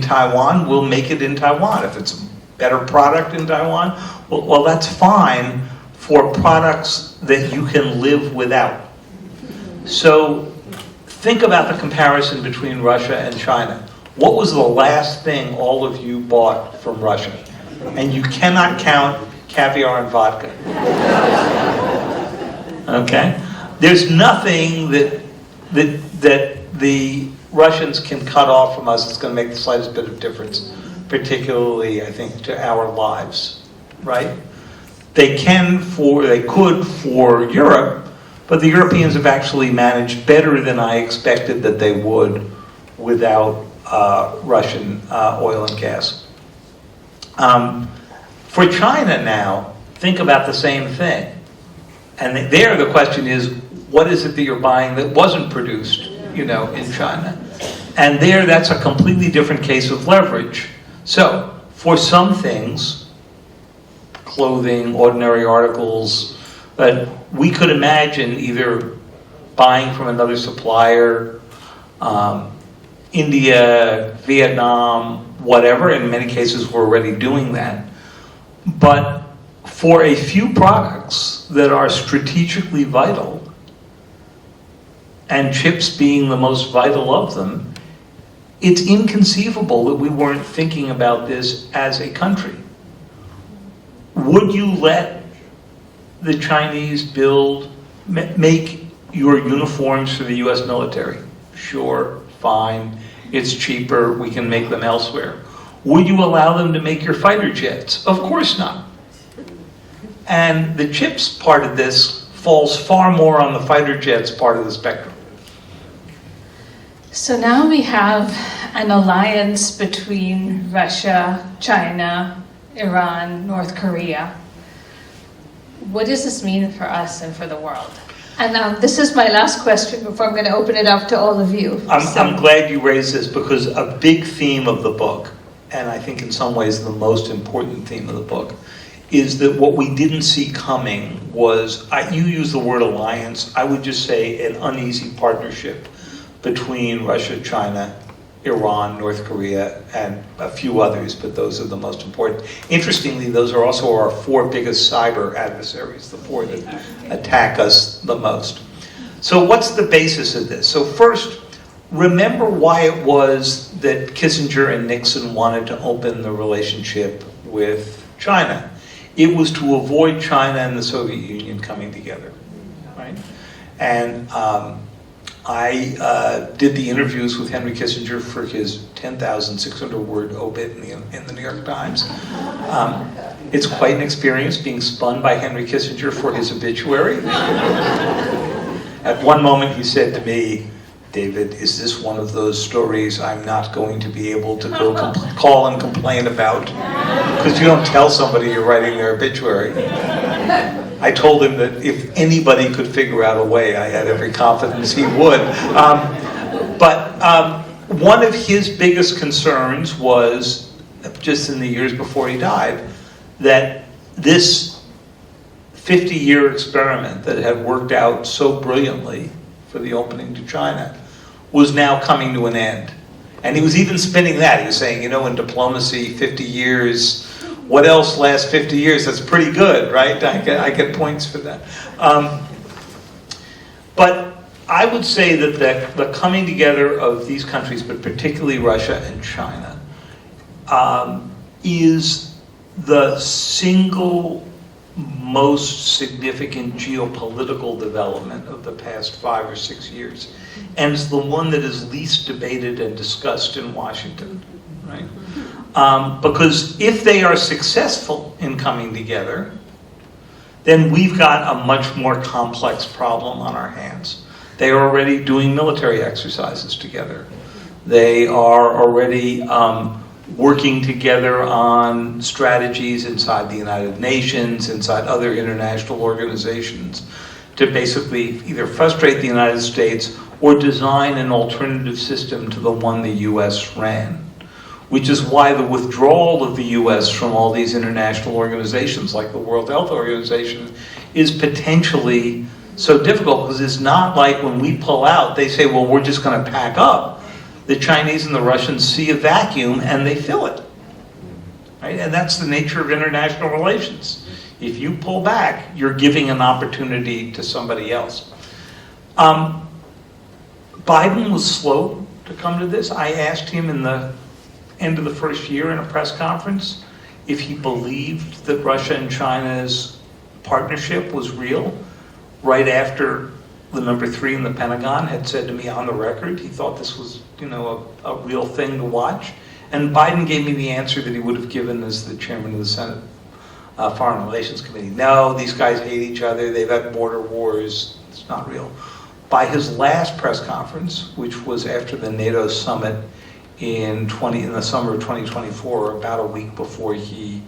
Taiwan, we'll make it in Taiwan. If it's a better product in Taiwan, well, that's fine for products that you can live without. So think about the comparison between Russia and China. What was the last thing all of you bought from Russia? And you cannot count caviar and vodka. Okay? There's nothing that the Russians can cut off from us that's going to make the slightest bit of difference, particularly, I think, to our lives, right? They could for Europe, but the Europeans have actually managed better than I expected that they would without Russian oil and gas. For China now, think about the same thing. And there the question is, what is it that you're buying that wasn't produced, in China? And there, that's a completely different case of leverage. So, for some things, clothing, ordinary articles, but we could imagine either buying from another supplier, India, Vietnam, whatever. In many cases, we're already doing that. But for a few products that are strategically vital, and chips being the most vital of them, it's inconceivable that we weren't thinking about this as a country. Would you let the Chinese make your uniforms for the US military? Sure, fine. It's cheaper, we can make them elsewhere. Would you allow them to make your fighter jets? Of course not. And the chips part of this falls far more on the fighter jets part of the spectrum. So now we have an alliance between Russia, China, Iran, North Korea. What does this mean for us and for the world? And this is my last question before I'm going to open it up to all of you. I'm glad you raised this, because a big theme of the book, and I think in some ways the most important theme of the book, is that what we didn't see coming was, you use the word alliance, I would just say an uneasy partnership between Russia, China, Iran, North Korea, and a few others, but those are the most important. Interestingly, those are also our 4 biggest cyber adversaries, the 4 that attack us the most. So what's the basis of this? So first, remember why it was that Kissinger and Nixon wanted to open the relationship with China. It was to avoid China and the Soviet Union coming together, right? And I did the interviews with Henry Kissinger for his 10,600-word obit in the New York Times. It's quite an experience being spun by Henry Kissinger for his obituary. At one moment he said to me, "David, is this one of those stories I'm not going to be able to go call and complain about? Because you don't tell somebody you're writing their obituary." I told him that if anybody could figure out a way, I had every confidence he would. But one of his biggest concerns was, just in the years before he died, that this 50-year experiment that had worked out so brilliantly for the opening to China was now coming to an end. And he was even spinning that. He was saying, in diplomacy, 50 years, what else lasts 50 years? That's pretty good, right? I get points for that. But I would say that the coming together of these countries, but particularly Russia and China, is the single most significant geopolitical development of the past 5 or 6 years, and it's the one that is least debated and discussed in Washington, right? Because if they are successful in coming together, then we've got a much more complex problem on our hands. They are already doing military exercises together. They are already working together on strategies inside the United Nations, inside other international organizations, to basically either frustrate the United States or design an alternative system to the one the US ran. Which is why the withdrawal of the US from all these international organizations, like the World Health Organization, is potentially so difficult, because it's not like when we pull out, they say, well, we're just going to pack up. The Chinese and the Russians see a vacuum and they fill it. Right? And that's the nature of international relations. If you pull back, you're giving an opportunity to somebody else. Biden was slow to come to this. I asked him in the end of the first year in a press conference if he believed that Russia and China's partnership was real, right after the number 3 in the Pentagon had said to me on the record he thought this was, a real thing to watch. And Biden gave me the answer that he would have given as the chairman of the Senate Foreign Relations Committee. No, these guys hate each other, they've had border wars, it's not real. By his last press conference, which was after the NATO summit in the summer of 2024, about a week before he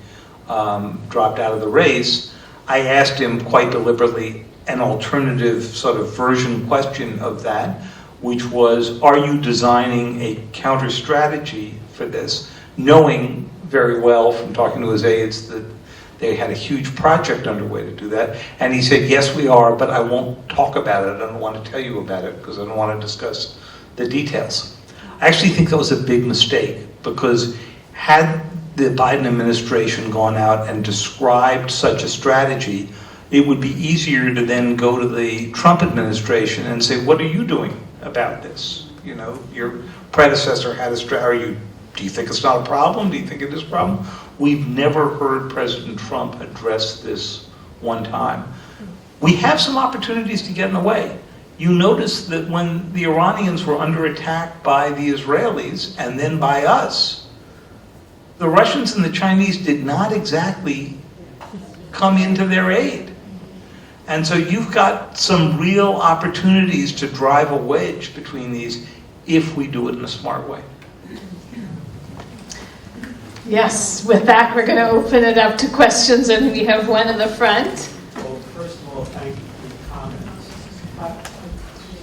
dropped out of the race, I asked him quite deliberately an alternative sort of version question of that, which was, are you designing a counter strategy for this, knowing very well from talking to his aides that they had a huge project underway to do that? And he said, yes, we are, but I won't talk about it. I don't want to tell you about it because I don't want to discuss the details. I actually think that was a big mistake, because had the Biden administration gone out and described such a strategy, it would be easier to then go to the Trump administration and say, what are you doing about this? You know, your predecessor had a strategy. Do you think it's not a problem? Do you think it is a problem? We've never heard President Trump address this one time. We have some opportunities to get in the way. You notice that when the Iranians were under attack by the Israelis and then by us, the Russians and the Chinese did not exactly come into their aid. And so you've got some real opportunities to drive a wedge between these if we do it in a smart way. Yes, with that, we're going to open it up to questions, and we have one in the front. Well, first of all, thank you for your comments.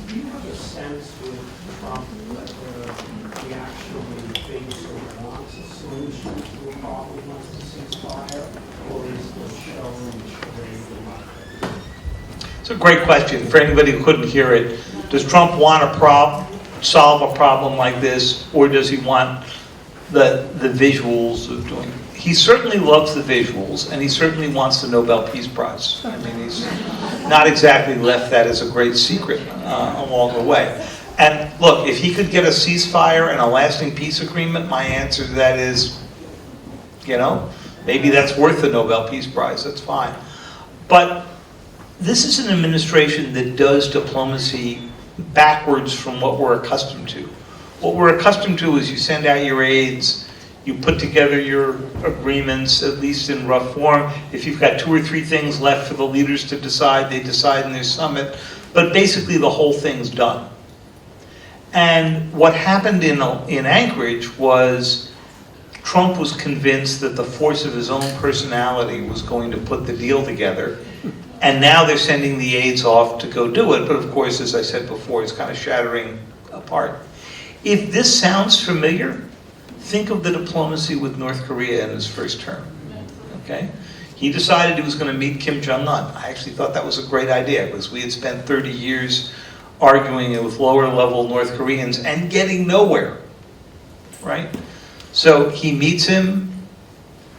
Do you have a sense with Trump that he actually thinks or wants a solution to a problem like the ceasefire, or is the show and charade? It's a great question. For anybody who couldn't hear it, does Trump want to solve a problem like this, or does he want the visuals of doing it? He certainly loves the visuals, and he certainly wants the Nobel Peace Prize. I mean, he's not exactly left that as a great secret along the way. And look, if he could get a ceasefire and a lasting peace agreement, my answer to that is, you know, maybe that's worth the Nobel Peace Prize. That's fine. But this is an administration that does diplomacy backwards from what we're accustomed to. What we're accustomed to is you send out your aides, you put together your agreements, at least in rough form. If you've got 2 or 3 things left for the leaders to decide, they decide in their summit. But basically the whole thing's done. And what happened in Anchorage was Trump was convinced that the force of his own personality was going to put the deal together. And now they're sending the aides off to go do it. But of course, as I said before, it's kind of shattering apart. If this sounds familiar, think of the diplomacy with North Korea in his first term. Okay? He decided he was going to meet Kim Jong-un. I actually thought that was a great idea, because we had spent 30 years arguing with lower level North Koreans and getting nowhere. Right? So he meets him,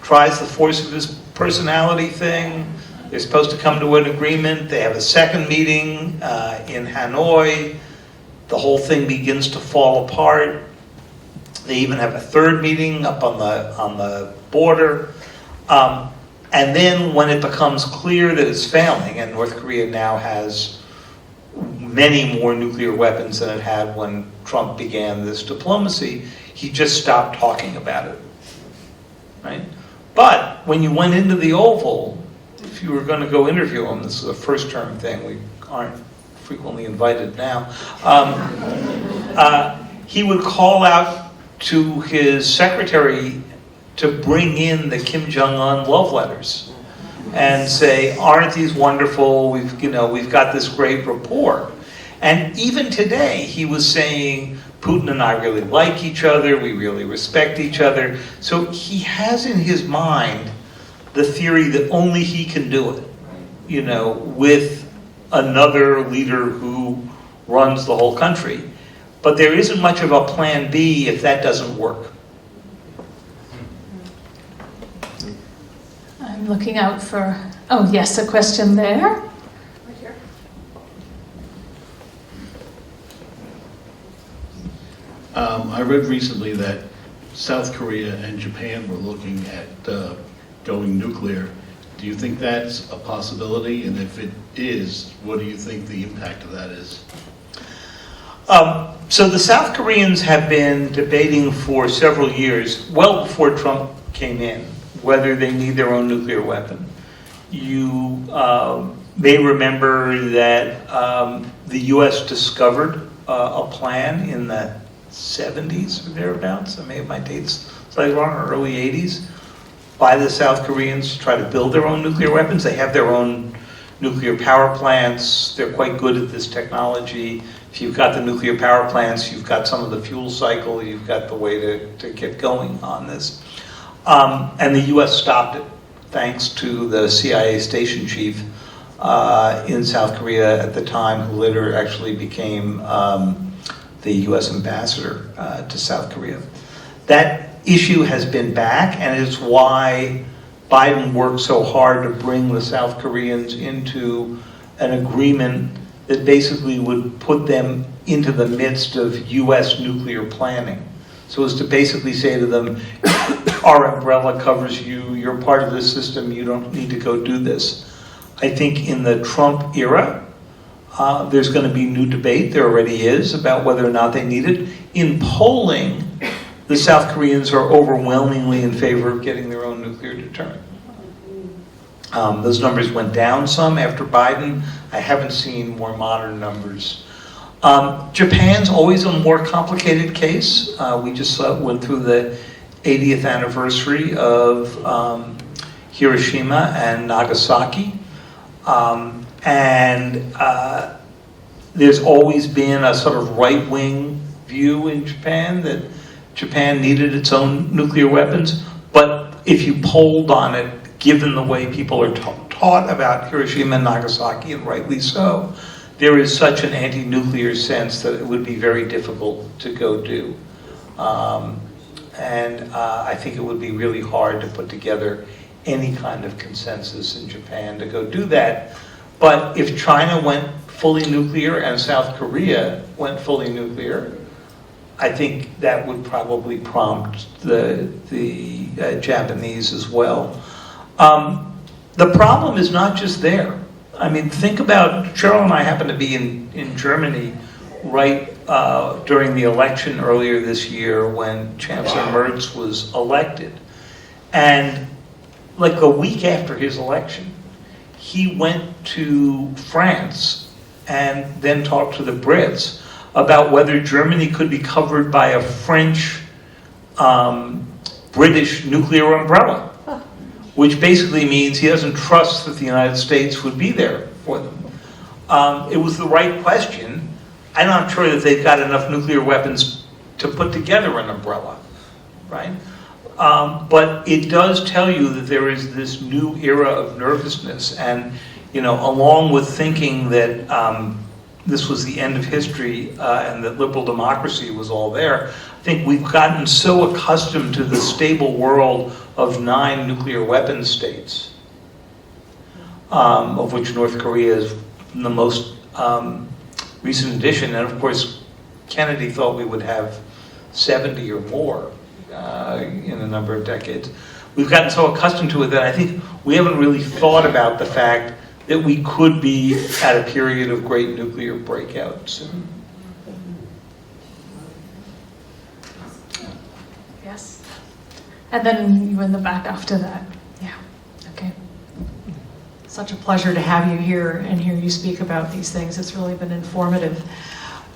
tries the force of his personality thing. They're supposed to come to an agreement. They have a second meeting in Hanoi. The whole thing begins to fall apart. They even have a third meeting up on the border. And then when it becomes clear that it's failing, and North Korea now has many more nuclear weapons than it had when Trump began this diplomacy, he just stopped talking about it. Right? But when you went into the Oval, if you were going to go interview him, this is a first-term thing, we aren't frequently invited now, he would call out to his secretary to bring in the Kim Jong-un love letters and say, aren't these wonderful? We've got this great rapport. And even today, he was saying, Putin and I really like each other, we really respect each other. So he has in his mind the theory that only he can do it, with another leader who runs the whole country. But there isn't much of a plan B if that doesn't work. I'm looking out for, oh yes, a question there. Right here. I read recently that South Korea and Japan were looking at going nuclear. Do you think that's a possibility? And if it is, what do you think the impact of that is? So the South Koreans have been debating for several years, well before Trump came in, whether they need their own nuclear weapon. You may remember that the U.S. discovered a plan in the 70s or thereabouts, I may have my dates slightly wrong, or early 80s, by the South Koreans to try to build their own nuclear weapons. They have their own nuclear power plants. They're quite good at this technology. If you've got the nuclear power plants, you've got some of the fuel cycle, you've got the way to get going on this. And the U.S. stopped it, thanks to the CIA station chief in South Korea at the time, who later actually became the U.S. ambassador to South Korea. That issue has been back, and it's why Biden worked so hard to bring the South Koreans into an agreement that basically would put them into the midst of U.S. nuclear planning. So as to basically say to them, our umbrella covers you, you're part of this system, you don't need to go do this. I think in the Trump era, there's going to be new debate, there already is, about whether or not they need it. In polling, the South Koreans are overwhelmingly in favor of getting their own nuclear deterrent. Those numbers went down some after Biden. I haven't seen more modern numbers. Japan's always a more complicated case. We just went through the 80th anniversary of Hiroshima and Nagasaki. There's always been a sort of right-wing view in Japan that Japan needed its own nuclear weapons. But if you polled on it, given the way people are taught about Hiroshima and Nagasaki, and rightly so, there is such an anti-nuclear sense that it would be very difficult to go do. I think it would be really hard to put together any kind of consensus in Japan to go do that. But if China went fully nuclear and South Korea went fully nuclear, I think that would probably prompt the Japanese as well. The problem is not just there. I mean, think about, Cheryl and I happened to be in Germany right during the election earlier this year when Chancellor Merz was elected. And like a week after his election, he went to France and then talked to the Brits about whether Germany could be covered by a French British nuclear umbrella, which basically means he doesn't trust that the United States would be there for them. It was the right question. I'm not sure that they've got enough nuclear weapons to put together an umbrella, right? But it does tell you that there is this new era of nervousness, and along with thinking that this was the end of history and that liberal democracy was all there, I think we've gotten so accustomed to the stable world of 9 nuclear weapons states, of which North Korea is the most recent addition. And of course, Kennedy thought we would have 70 or more in a number of decades. We've gotten so accustomed to it that I think we haven't really thought about the fact that we could be at a period of great nuclear breakout soon. Yes. And then you in the back after that. Yeah. Okay. Such a pleasure to have you here and hear you speak about these things. It's really been informative.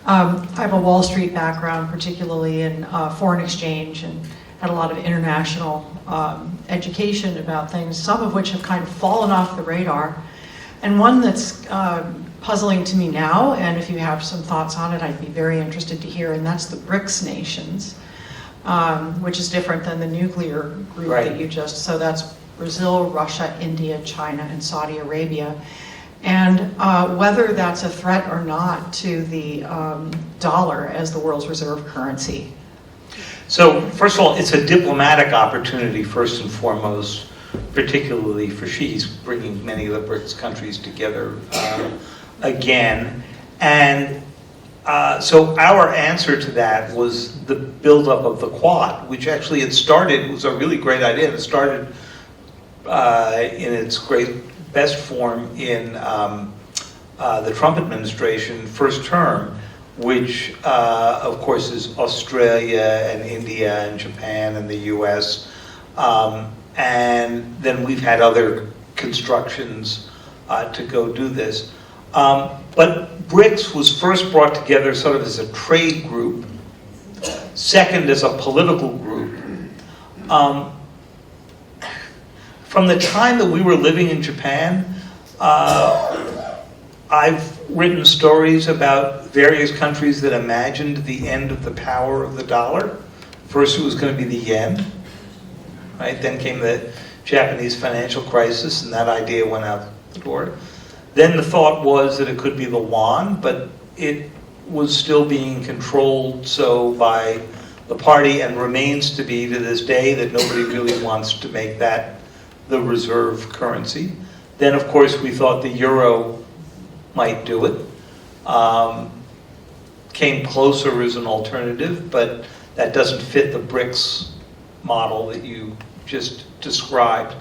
I have a Wall Street background, particularly in foreign exchange, and had a lot of international education about things, some of which have kind of fallen off the radar. And one that's puzzling to me now, and if you have some thoughts on it, I'd be very interested to hear, and that's the BRICS nations, which is different than the nuclear group that you just, so that's Brazil, Russia, India, China, and Saudi Arabia. And whether that's a threat or not to the dollar as the world's reserve currency. So, first of all, it's a diplomatic opportunity, first and foremost, particularly for Xi's bringing many of the BRICS countries together again. And so our answer to that was the buildup of the Quad, which actually it was a really great idea. It started in its best form in the Trump administration first term, which of course is Australia and India and Japan and the US. And then we've had other constructions to go do this. But BRICS was first brought together sort of as a trade group, second as a political group. From the time that we were living in Japan, I've written stories about various countries that imagined the end of the power of the dollar. First it was going to be the yen. Right? Then came the Japanese financial crisis, and that idea went out the door. Then the thought was that it could be the yuan, but it was still being controlled so by the party, and remains to be to this day, that nobody really wants to make that the reserve currency. Then, of course, we thought the euro might do it. Came closer as an alternative, but that doesn't fit the BRICS model that you just described.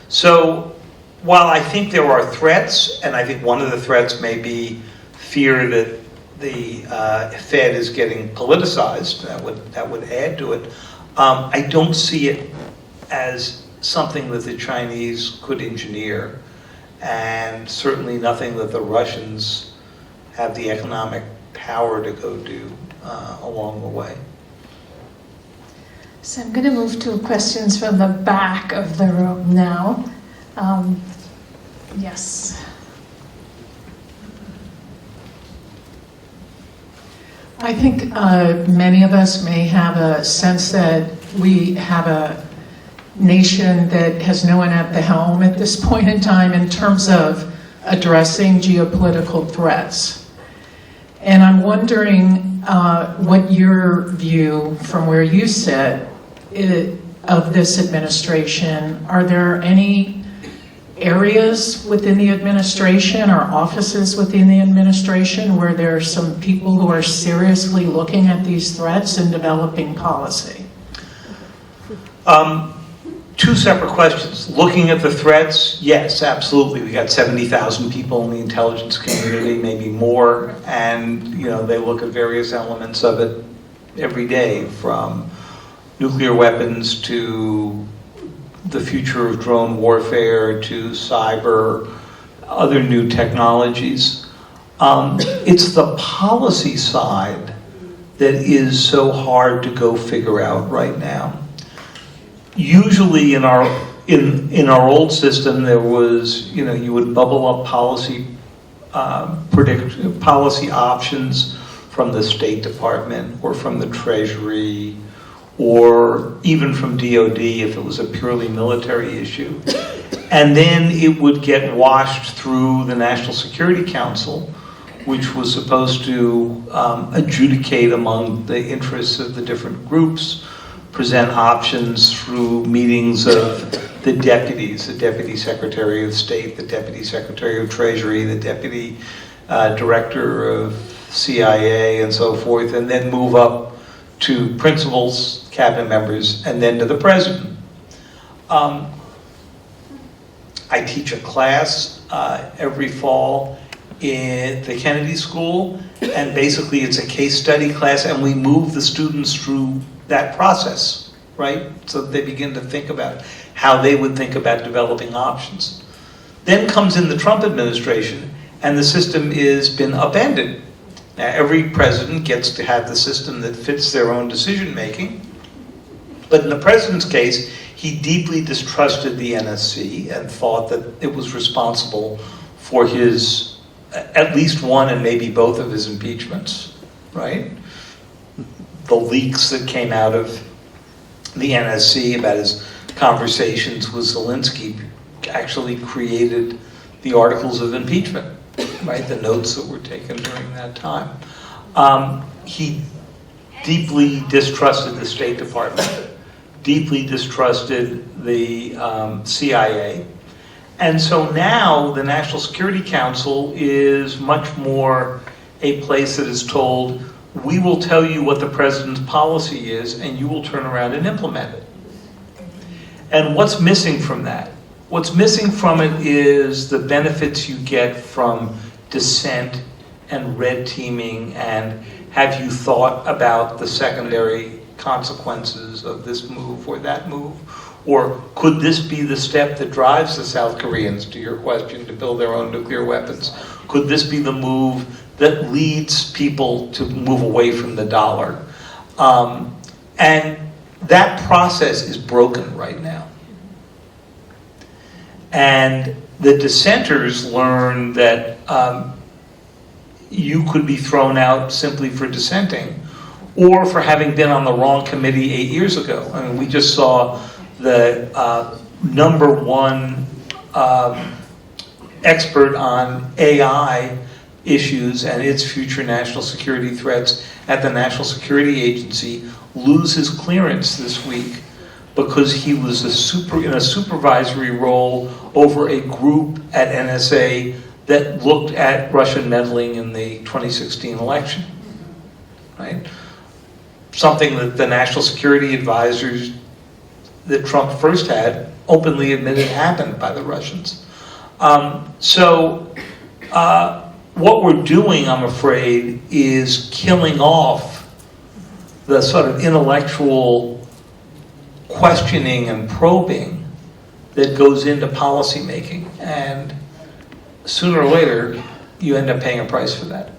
So while I think there are threats, and I think one of the threats may be fear that the Fed is getting politicized, that would add to it, I don't see it as something that the Chinese could engineer, and certainly nothing that the Russians have the economic power to go do along the way. So I'm going to move to questions from the back of the room now. Yes. I think many of us may have a sense that we have a nation that has no one at the helm at this point in time in terms of addressing geopolitical threats. And I'm wondering what your view from where you sit of this administration. Are there any areas within the administration or offices within the administration where there are some people who are seriously looking at these threats and developing policy? Two separate questions. Looking at the threats, yes, absolutely. We got 70,000 people in the intelligence community, maybe more, and they look at various elements of it every day, from nuclear weapons to the future of drone warfare to cyber, other new technologies. It's the policy side that is so hard to go figure out right now. Usually in our old system, there was, you would bubble up policy options from the State Department or from the Treasury or even from DOD if it was a purely military issue. And then it would get washed through the National Security Council, which was supposed to adjudicate among the interests of the different groups, present options through meetings of the deputies, the Deputy Secretary of State, the Deputy Secretary of Treasury, the Deputy Director of CIA, and so forth, and then move up to principals, cabinet members, and then to the president. I teach a class every fall in the Kennedy School, and basically it's a case study class, and we move the students through that process, right? So they begin to think about how they would think about developing options. Then comes in the Trump administration, and the system has been upended. Now, every president gets to have the system that fits their own decision making, but in the president's case, he deeply distrusted the NSC and thought that it was responsible for his, at least one and maybe both of his impeachments, right? The leaks that came out of the NSC about his conversations with Zelensky actually created the articles of impeachment, right? The notes that were taken during that time. He deeply distrusted the State Department, deeply distrusted the CIA. And so now the National Security Council is much more a place that is told, we will tell you what the president's policy is, and you will turn around and implement it. And what's missing from that? What's missing from it is the benefits you get from dissent and red teaming, and have you thought about the secondary consequences of this move or that move? Or could this be the step that drives the South Koreans, to your question, to build their own nuclear weapons? Could this be the move that leads people to move away from the dollar? And that process is broken right now. And the dissenters learn that you could be thrown out simply for dissenting or for having been on the wrong committee 8 years ago. I mean, we just saw the #1 expert on AI issues and its future national security threats at the National Security Agency lose his clearance this week because he was in a supervisory role over a group at NSA that looked at Russian meddling in the 2016 election, right? Something that the national security advisors that Trump first had openly admitted happened by the Russians. What we're doing, I'm afraid, is killing off the sort of intellectual questioning and probing that goes into policy making. And sooner or later, you end up paying a price for that.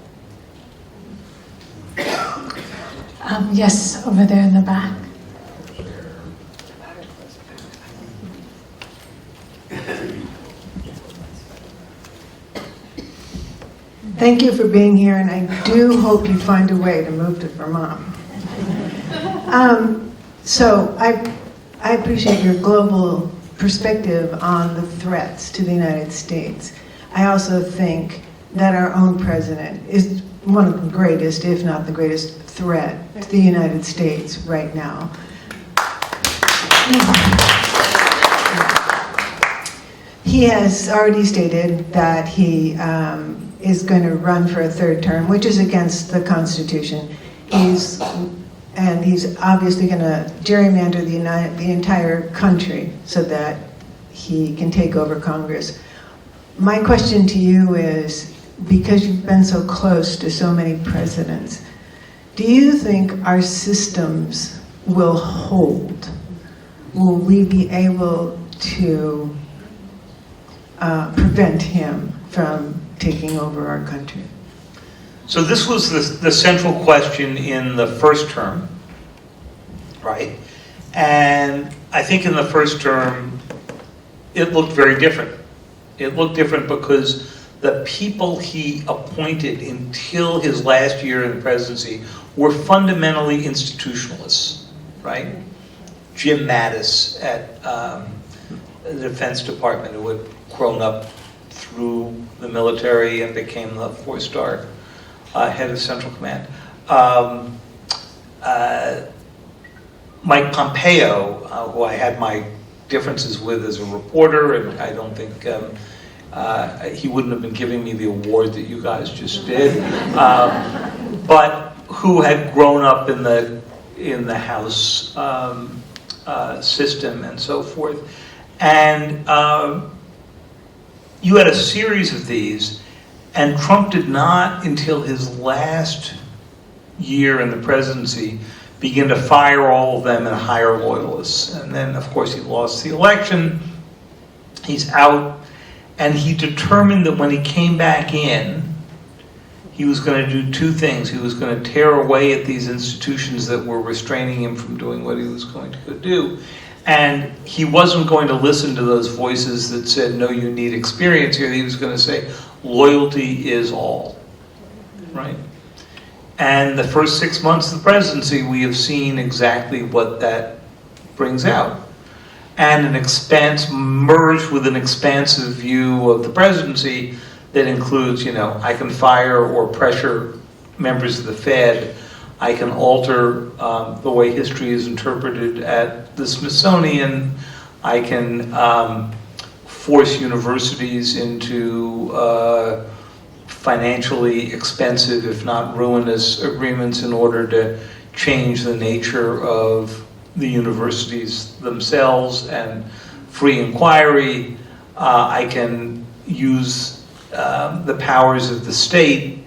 Yes, over there in the back. Thank you for being here, and I do hope you find a way to move to Vermont. So I appreciate your global perspective on the threats to the United States. I also think that our own president is one of the greatest, if not the greatest, threat to the United States right now. He has already stated that he is going to run for a third term, which is against the Constitution. He's obviously going to gerrymander the entire country so that he can take over Congress. My question to you is, because you've been so close to so many presidents, do you think our systems will hold? Will we be able to prevent him from taking over our country? So this was the central question in the first term, right? And I think in the first term, it looked very different. It looked different because the people he appointed until his last year in the presidency were fundamentally institutionalists, right? Jim Mattis at the Defense Department, who had grown up through the military and became the 4-star head of Central Command. Mike Pompeo, who I had my differences with as a reporter, and I don't think he wouldn't have been giving me the award that you guys just did, but who had grown up in the House system and so forth. And you had a series of these, and Trump did not, until his last year in the presidency, begin to fire all of them and hire loyalists. And then, of course, he lost the election. He's out. And he determined that when he came back in, he was going to do two things. He was going to tear away at these institutions that were restraining him from doing what he was going to go do. And he wasn't going to listen to those voices that said, no, you need experience here. He was going to say, loyalty is all, right? And the first 6 months of the presidency, we have seen exactly what that brings out. And an expanse merged with an expansive view of the presidency that includes, I can fire or pressure members of the Fed. I can alter the way history is interpreted at the Smithsonian. I can force universities into financially expensive, if not ruinous, agreements in order to change the nature of the universities themselves and free inquiry. I can use the powers of the state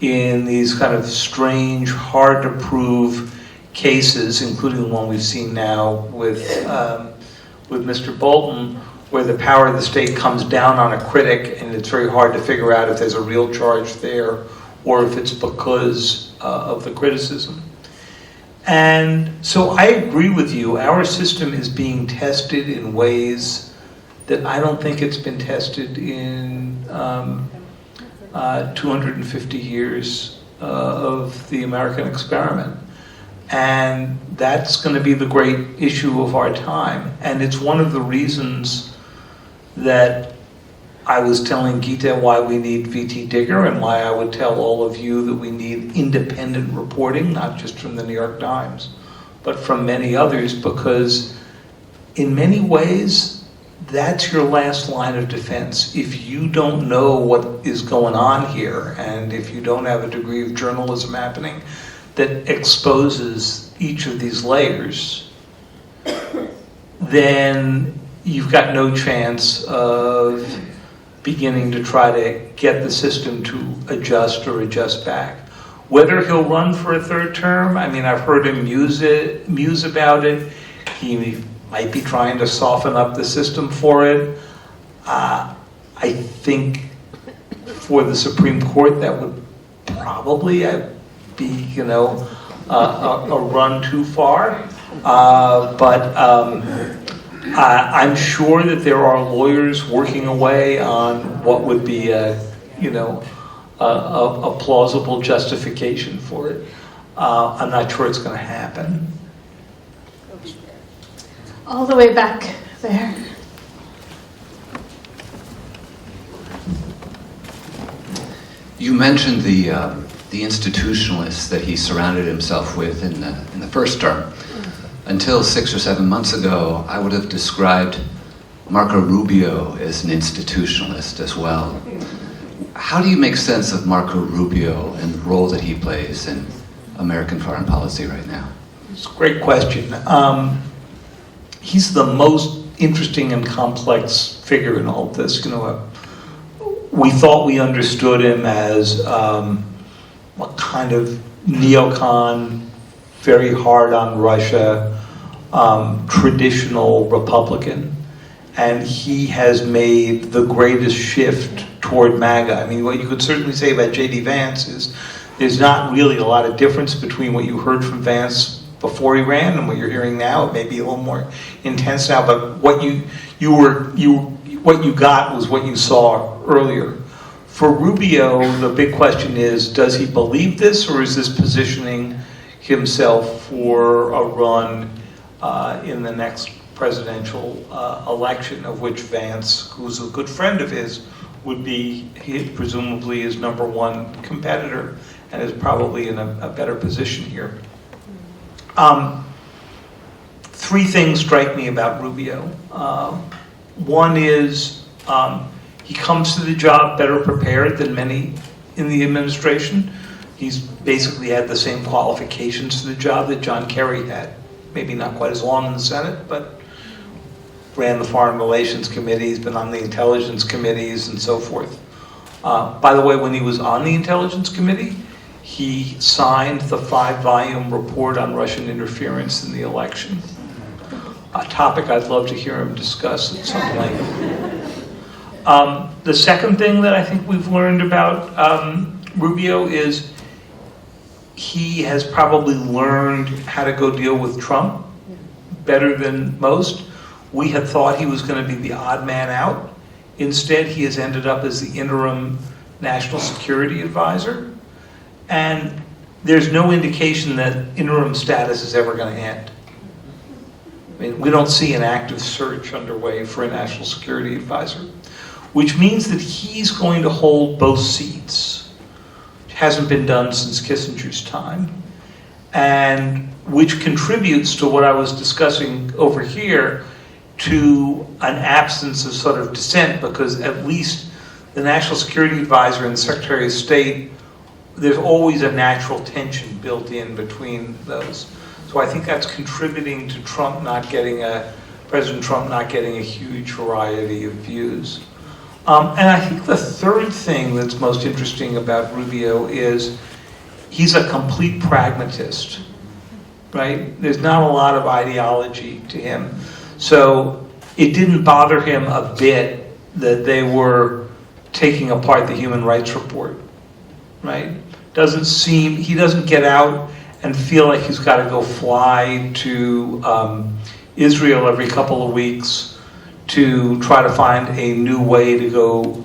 in these kind of strange, hard to prove cases, including the one we've seen now with Mr. Bolton, where the power of the state comes down on a critic and it's very hard to figure out if there's a real charge there or if it's because of the criticism. And so I agree with you, our system is being tested in ways that I don't think it's been tested in 250 years of the American experiment. And that's going to be the great issue of our time. And it's one of the reasons that I was telling Gita why we need VT Digger and why I would tell all of you that we need independent reporting, not just from the New York Times, but from many others, because in many ways, that's your last line of defense. If you don't know what is going on here, and if you don't have a degree of journalism happening that exposes each of these layers, then you've got no chance of beginning to try to get the system to adjust or adjust back. Whether he'll run for a third term, I mean, I've heard him muse about it. He might be trying to soften up the system for it. I think for the Supreme Court, that would probably be, a run too far. But I'm sure that there are lawyers working away on what would be a plausible justification for it. I'm not sure it's going to happen. All the way back there. You mentioned the institutionalists that he surrounded himself with in the first term. Until 6 or 7 months ago, I would have described Marco Rubio as an institutionalist as well. How do you make sense of Marco Rubio and the role that he plays in American foreign policy right now? It's a great question. He's the most interesting and complex figure in all of this. We thought we understood him as a kind of neocon, very hard on Russia, traditional Republican, and he has made the greatest shift toward MAGA. I mean, what you could certainly say about J.D. Vance is there's not really a lot of difference between what you heard from Vance before he ran and what you're hearing now. It may be a little more intense now, but what you got was what you saw earlier. For Rubio, the big question is, does he believe this, or is this positioning himself for a run in the next presidential election, of which Vance, who's a good friend of his, would be presumably his number one competitor and is probably in a better position here. Three things strike me about Rubio. One is he comes to the job better prepared than many in the administration. He's basically had the same qualifications for the job that John Kerry had. Maybe not quite as long in the Senate, but ran the Foreign Relations Committee, he's been on the intelligence committees and so forth. By the way, when he was on the Intelligence Committee, he signed the 5-volume report on Russian interference in the election, a topic I'd love to hear him discuss at some length. The second thing that I think we've learned about Rubio is he has probably learned how to go deal with Trump better than most. We had thought he was going to be the odd man out. Instead, he has ended up as the interim national security advisor. And there's no indication that interim status is ever going to end. I mean, we don't see an active search underway for a national security advisor, which means that he's going to hold both seats. It hasn't been done since Kissinger's time, and which contributes to what I was discussing over here, to an absence of sort of dissent, because at least the National Security Advisor and the Secretary of State, there's always a natural tension built in between those. So I think that's contributing to President Trump not getting a huge variety of views. And I think the third thing that's most interesting about Rubio is he's a complete pragmatist, right? There's not a lot of ideology to him. So it didn't bother him a bit that they were taking apart the Human Rights Report, right? He doesn't get out and feel like he's got to go fly to Israel every couple of weeks to try to find a new way to go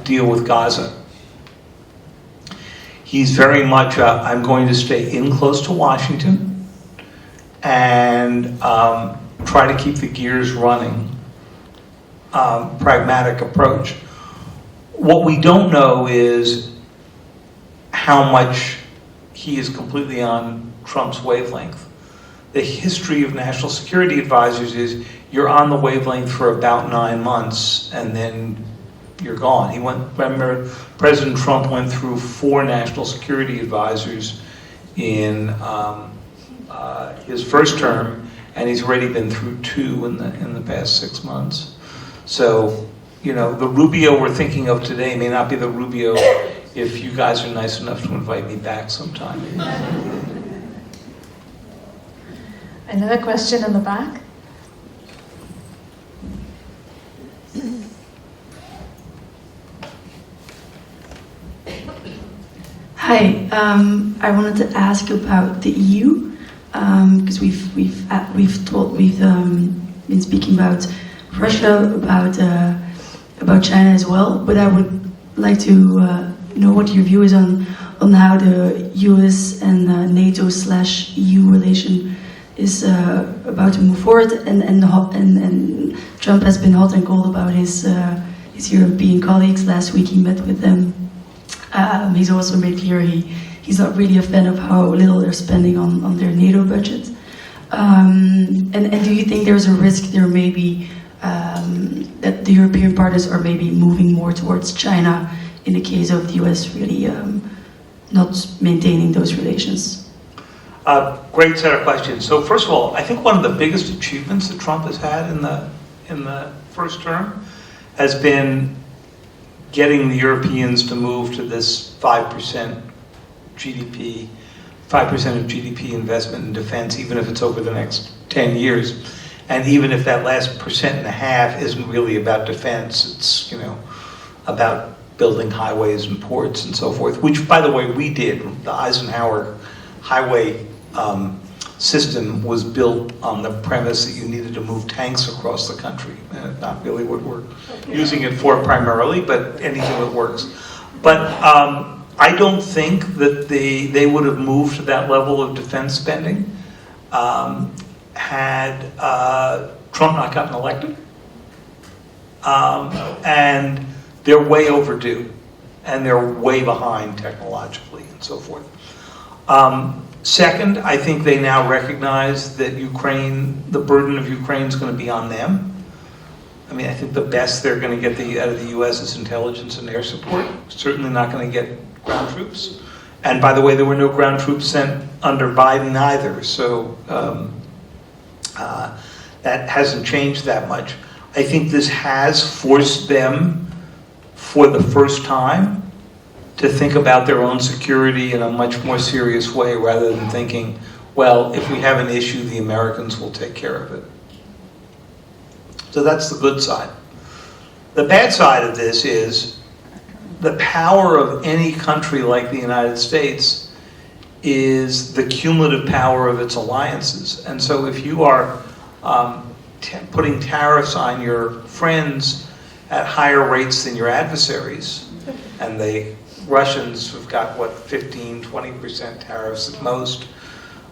deal with Gaza. He's very much, I'm going to stay in close to Washington and try to keep the gears running, pragmatic approach, What we don't know is how much he is completely on Trump's wavelength. The history of national security advisors is you're on the wavelength for about 9 months and then you're gone. Remember, President Trump went through 4 national security advisors in his first term, and he's already been through 2 in the past 6 months. So, you know, the Rubio we're thinking of today may not be the Rubio if you guys are nice enough to invite me back sometime. Another question in the back? Hi, I wanted to ask about the EU because we've been speaking about Russia, about China as well. But I would like to know what your view is on how the US and NATO/EU relation is about to move forward, and Trump has been hot and cold about his European colleagues. Last week he met with them. He's also made clear he's not really a fan of how little they're spending on their NATO budget. And do you think there's a risk there maybe that the European partners are maybe moving more towards China in the case of the US really not maintaining those relations? Great set of questions. So first of all, I think one of the biggest achievements that Trump has had in the first term has been getting the Europeans to move to this 5% GDP, 5% of GDP investment in defense, even if it's over the next 10 years. And even if that last 1.5% isn't really about defense, it's, you know, about building highways and ports and so forth, which, by the way, we did. The Eisenhower highway system was built on the premise that you needed to move tanks across the country. Not really what we're using it for primarily, but anything that works. But I don't think that they would have moved to that level of defense spending had Trump not gotten elected. And they're way overdue, and they're way behind technologically and so forth. Second, I think they now recognize that the burden of Ukraine is going to be on them. I mean, I think the best they're going to get out of the U.S. is intelligence and air support. Certainly not going to get ground troops. And by the way, there were no ground troops sent under Biden either, so that hasn't changed that much. I think this has forced them, for the first time, to think about their own security in a much more serious way rather than thinking, well, if we have an issue, the Americans will take care of it. So that's the good side. The bad side of this is the power of any country like the United States is the cumulative power of its alliances. And so if you are putting tariffs on your friends at higher rates than your adversaries, and the Russians have got, 15-20% tariffs at most,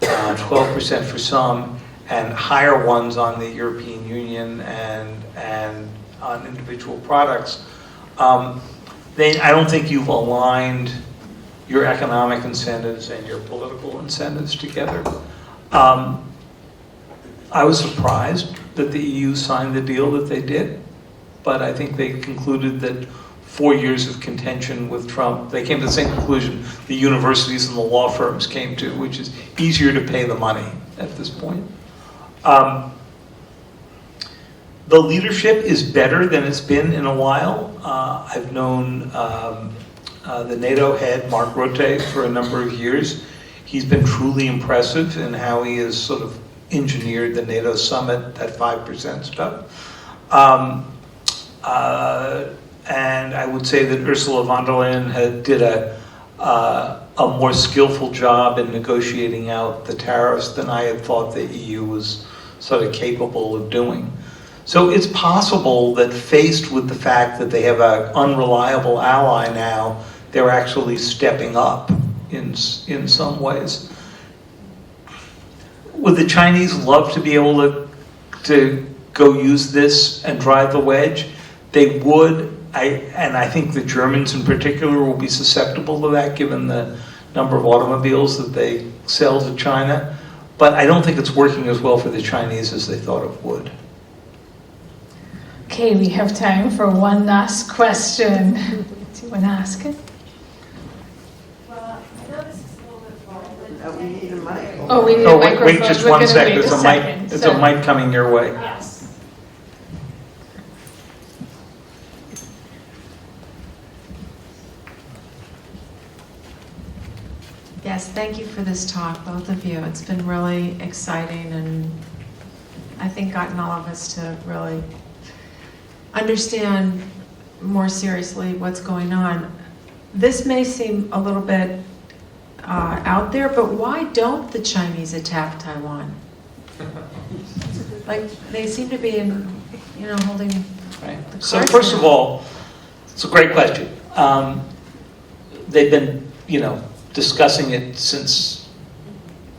12% for some, and higher ones on the European Union and on individual products, then I don't think you've aligned your economic incentives and your political incentives together. I was surprised that the EU signed the deal that they did, but I think they concluded that 4 years of contention with Trump, they came to the same conclusion the universities and the law firms came to, which is easier to pay the money at this point. The leadership is better than it's been in a while. I've known the NATO head, Mark Rutte, for a number of years. He's been truly impressive in how he has sort of engineered the NATO summit, that 5% stuff. And I would say that Ursula von der Leyen did a more skillful job in negotiating out the tariffs than I had thought the EU was sort of capable of doing. So it's possible that faced with the fact that they have an unreliable ally now, they're actually stepping up in some ways. Would the Chinese love to be able to go use this and drive the wedge? They would. I think the Germans in particular will be susceptible to that given the number of automobiles that they sell to China. But I don't think it's working as well for the Chinese as they thought it would. Okay, we have time for one last question. Do you want to ask it? Well, I know this is a little bit forward. We need a mic. Oh, we need Oh, a microphone. wait just We're one gonna second. wait There's a second, mic. There's so- a mic coming your way. Yes. Yes, thank you for this talk, both of you. It's been really exciting and I think gotten all of us to really understand more seriously what's going on. This may seem a little bit out there, but why don't the Chinese attack Taiwan? Like, they seem to be in, holding Right. the So cards first now. of all, it's a great question. They've been, discussing it since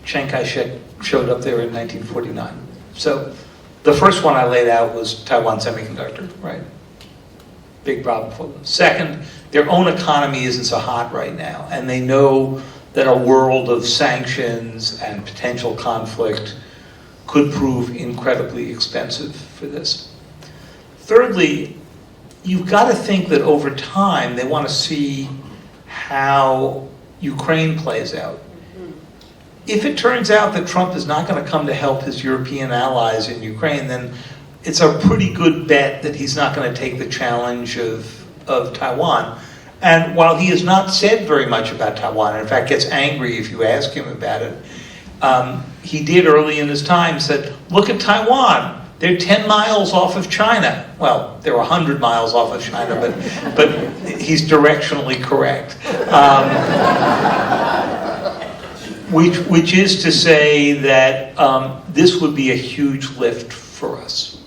Chiang Kai-shek showed up there in 1949. So the first one I laid out was Taiwan Semiconductor, right? Big problem for them. Second, their own economy isn't so hot right now, and they know that a world of sanctions and potential conflict could prove incredibly expensive for this. Thirdly, you've got to think that over time they want to see how Ukraine plays out. If it turns out that Trump is not going to come to help his European allies in Ukraine, then it's a pretty good bet that he's not going to take the challenge of Taiwan. And while he has not said very much about Taiwan, and in fact gets angry if you ask him about it, he did early in his time said, look at Taiwan. They're 10 miles off of China. Well, they're 100 miles off of China, but he's directionally correct. Which is to say that this would be a huge lift for us.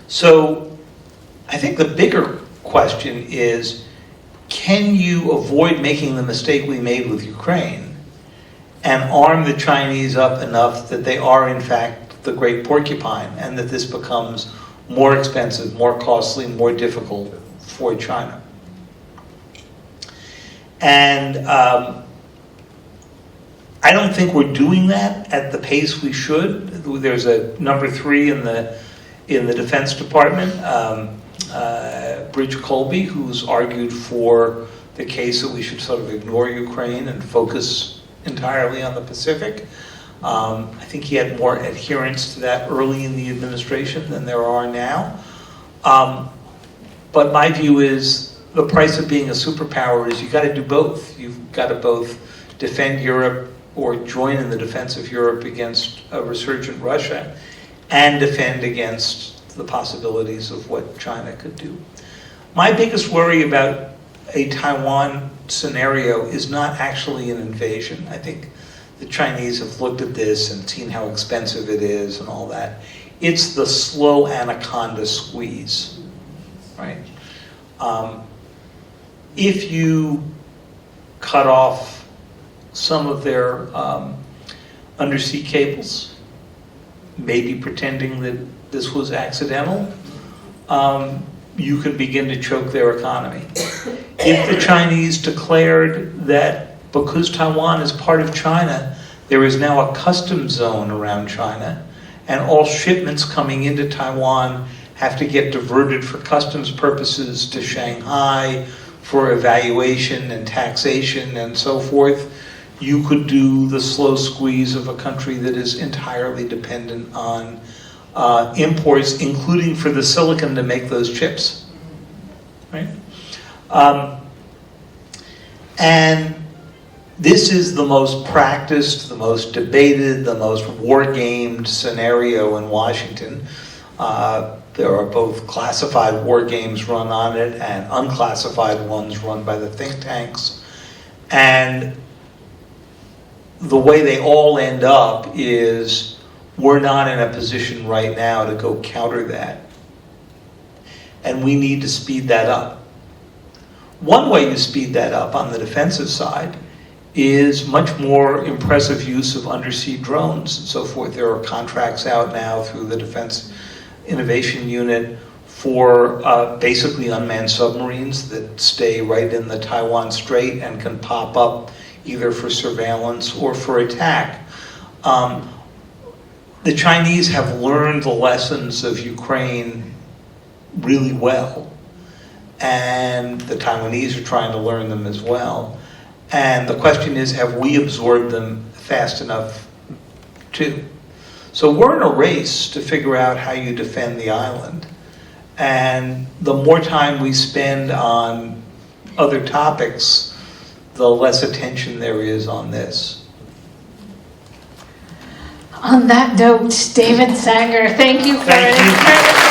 So I think the bigger question is, can you avoid making the mistake we made with Ukraine and arm the Chinese up enough that they are in fact the great porcupine, and that this becomes more expensive, more costly, more difficult for China. And I don't think we're doing that at the pace we should. There's a number 3 in the Defense Department, Bridge Colby, who's argued for the case that we should sort of ignore Ukraine and focus entirely on the Pacific. I think he had more adherence to that early in the administration than there are now. But my view is the price of being a superpower is you've got to do both. You've got to both defend Europe or join in the defense of Europe against a resurgent Russia and defend against the possibilities of what China could do. My biggest worry about a Taiwan scenario is not actually an invasion. I think the Chinese have looked at this and seen how expensive it is and all that. It's the slow anaconda squeeze, right? If you cut off some of their undersea cables, maybe pretending that this was accidental, you could begin to choke their economy. If the Chinese declared that because Taiwan is part of China, there is now a customs zone around China, and all shipments coming into Taiwan have to get diverted for customs purposes to Shanghai for evaluation and taxation and so forth. You could do the slow squeeze of a country that is entirely dependent on imports, including for the silicon to make those chips, right? And this is the most practiced, the most debated, the most war-gamed scenario in Washington. There are both classified war games run on it and unclassified ones run by the think tanks. And the way they all end up is we're not in a position right now to go counter that. And we need to speed that up. One way you speed that up on the defensive side is much more impressive use of undersea drones and so forth. There are contracts out now through the Defense Innovation Unit for basically unmanned submarines that stay right in the Taiwan Strait and can pop up either for surveillance or for attack. The Chinese have learned the lessons of Ukraine really well, and the Taiwanese are trying to learn them as well. And the question is, have we absorbed them fast enough too? So we're in a race to figure out how you defend the island. And the more time we spend on other topics, the less attention there is on this. On that note, David Sanger, thank you for Thank an you. encouraging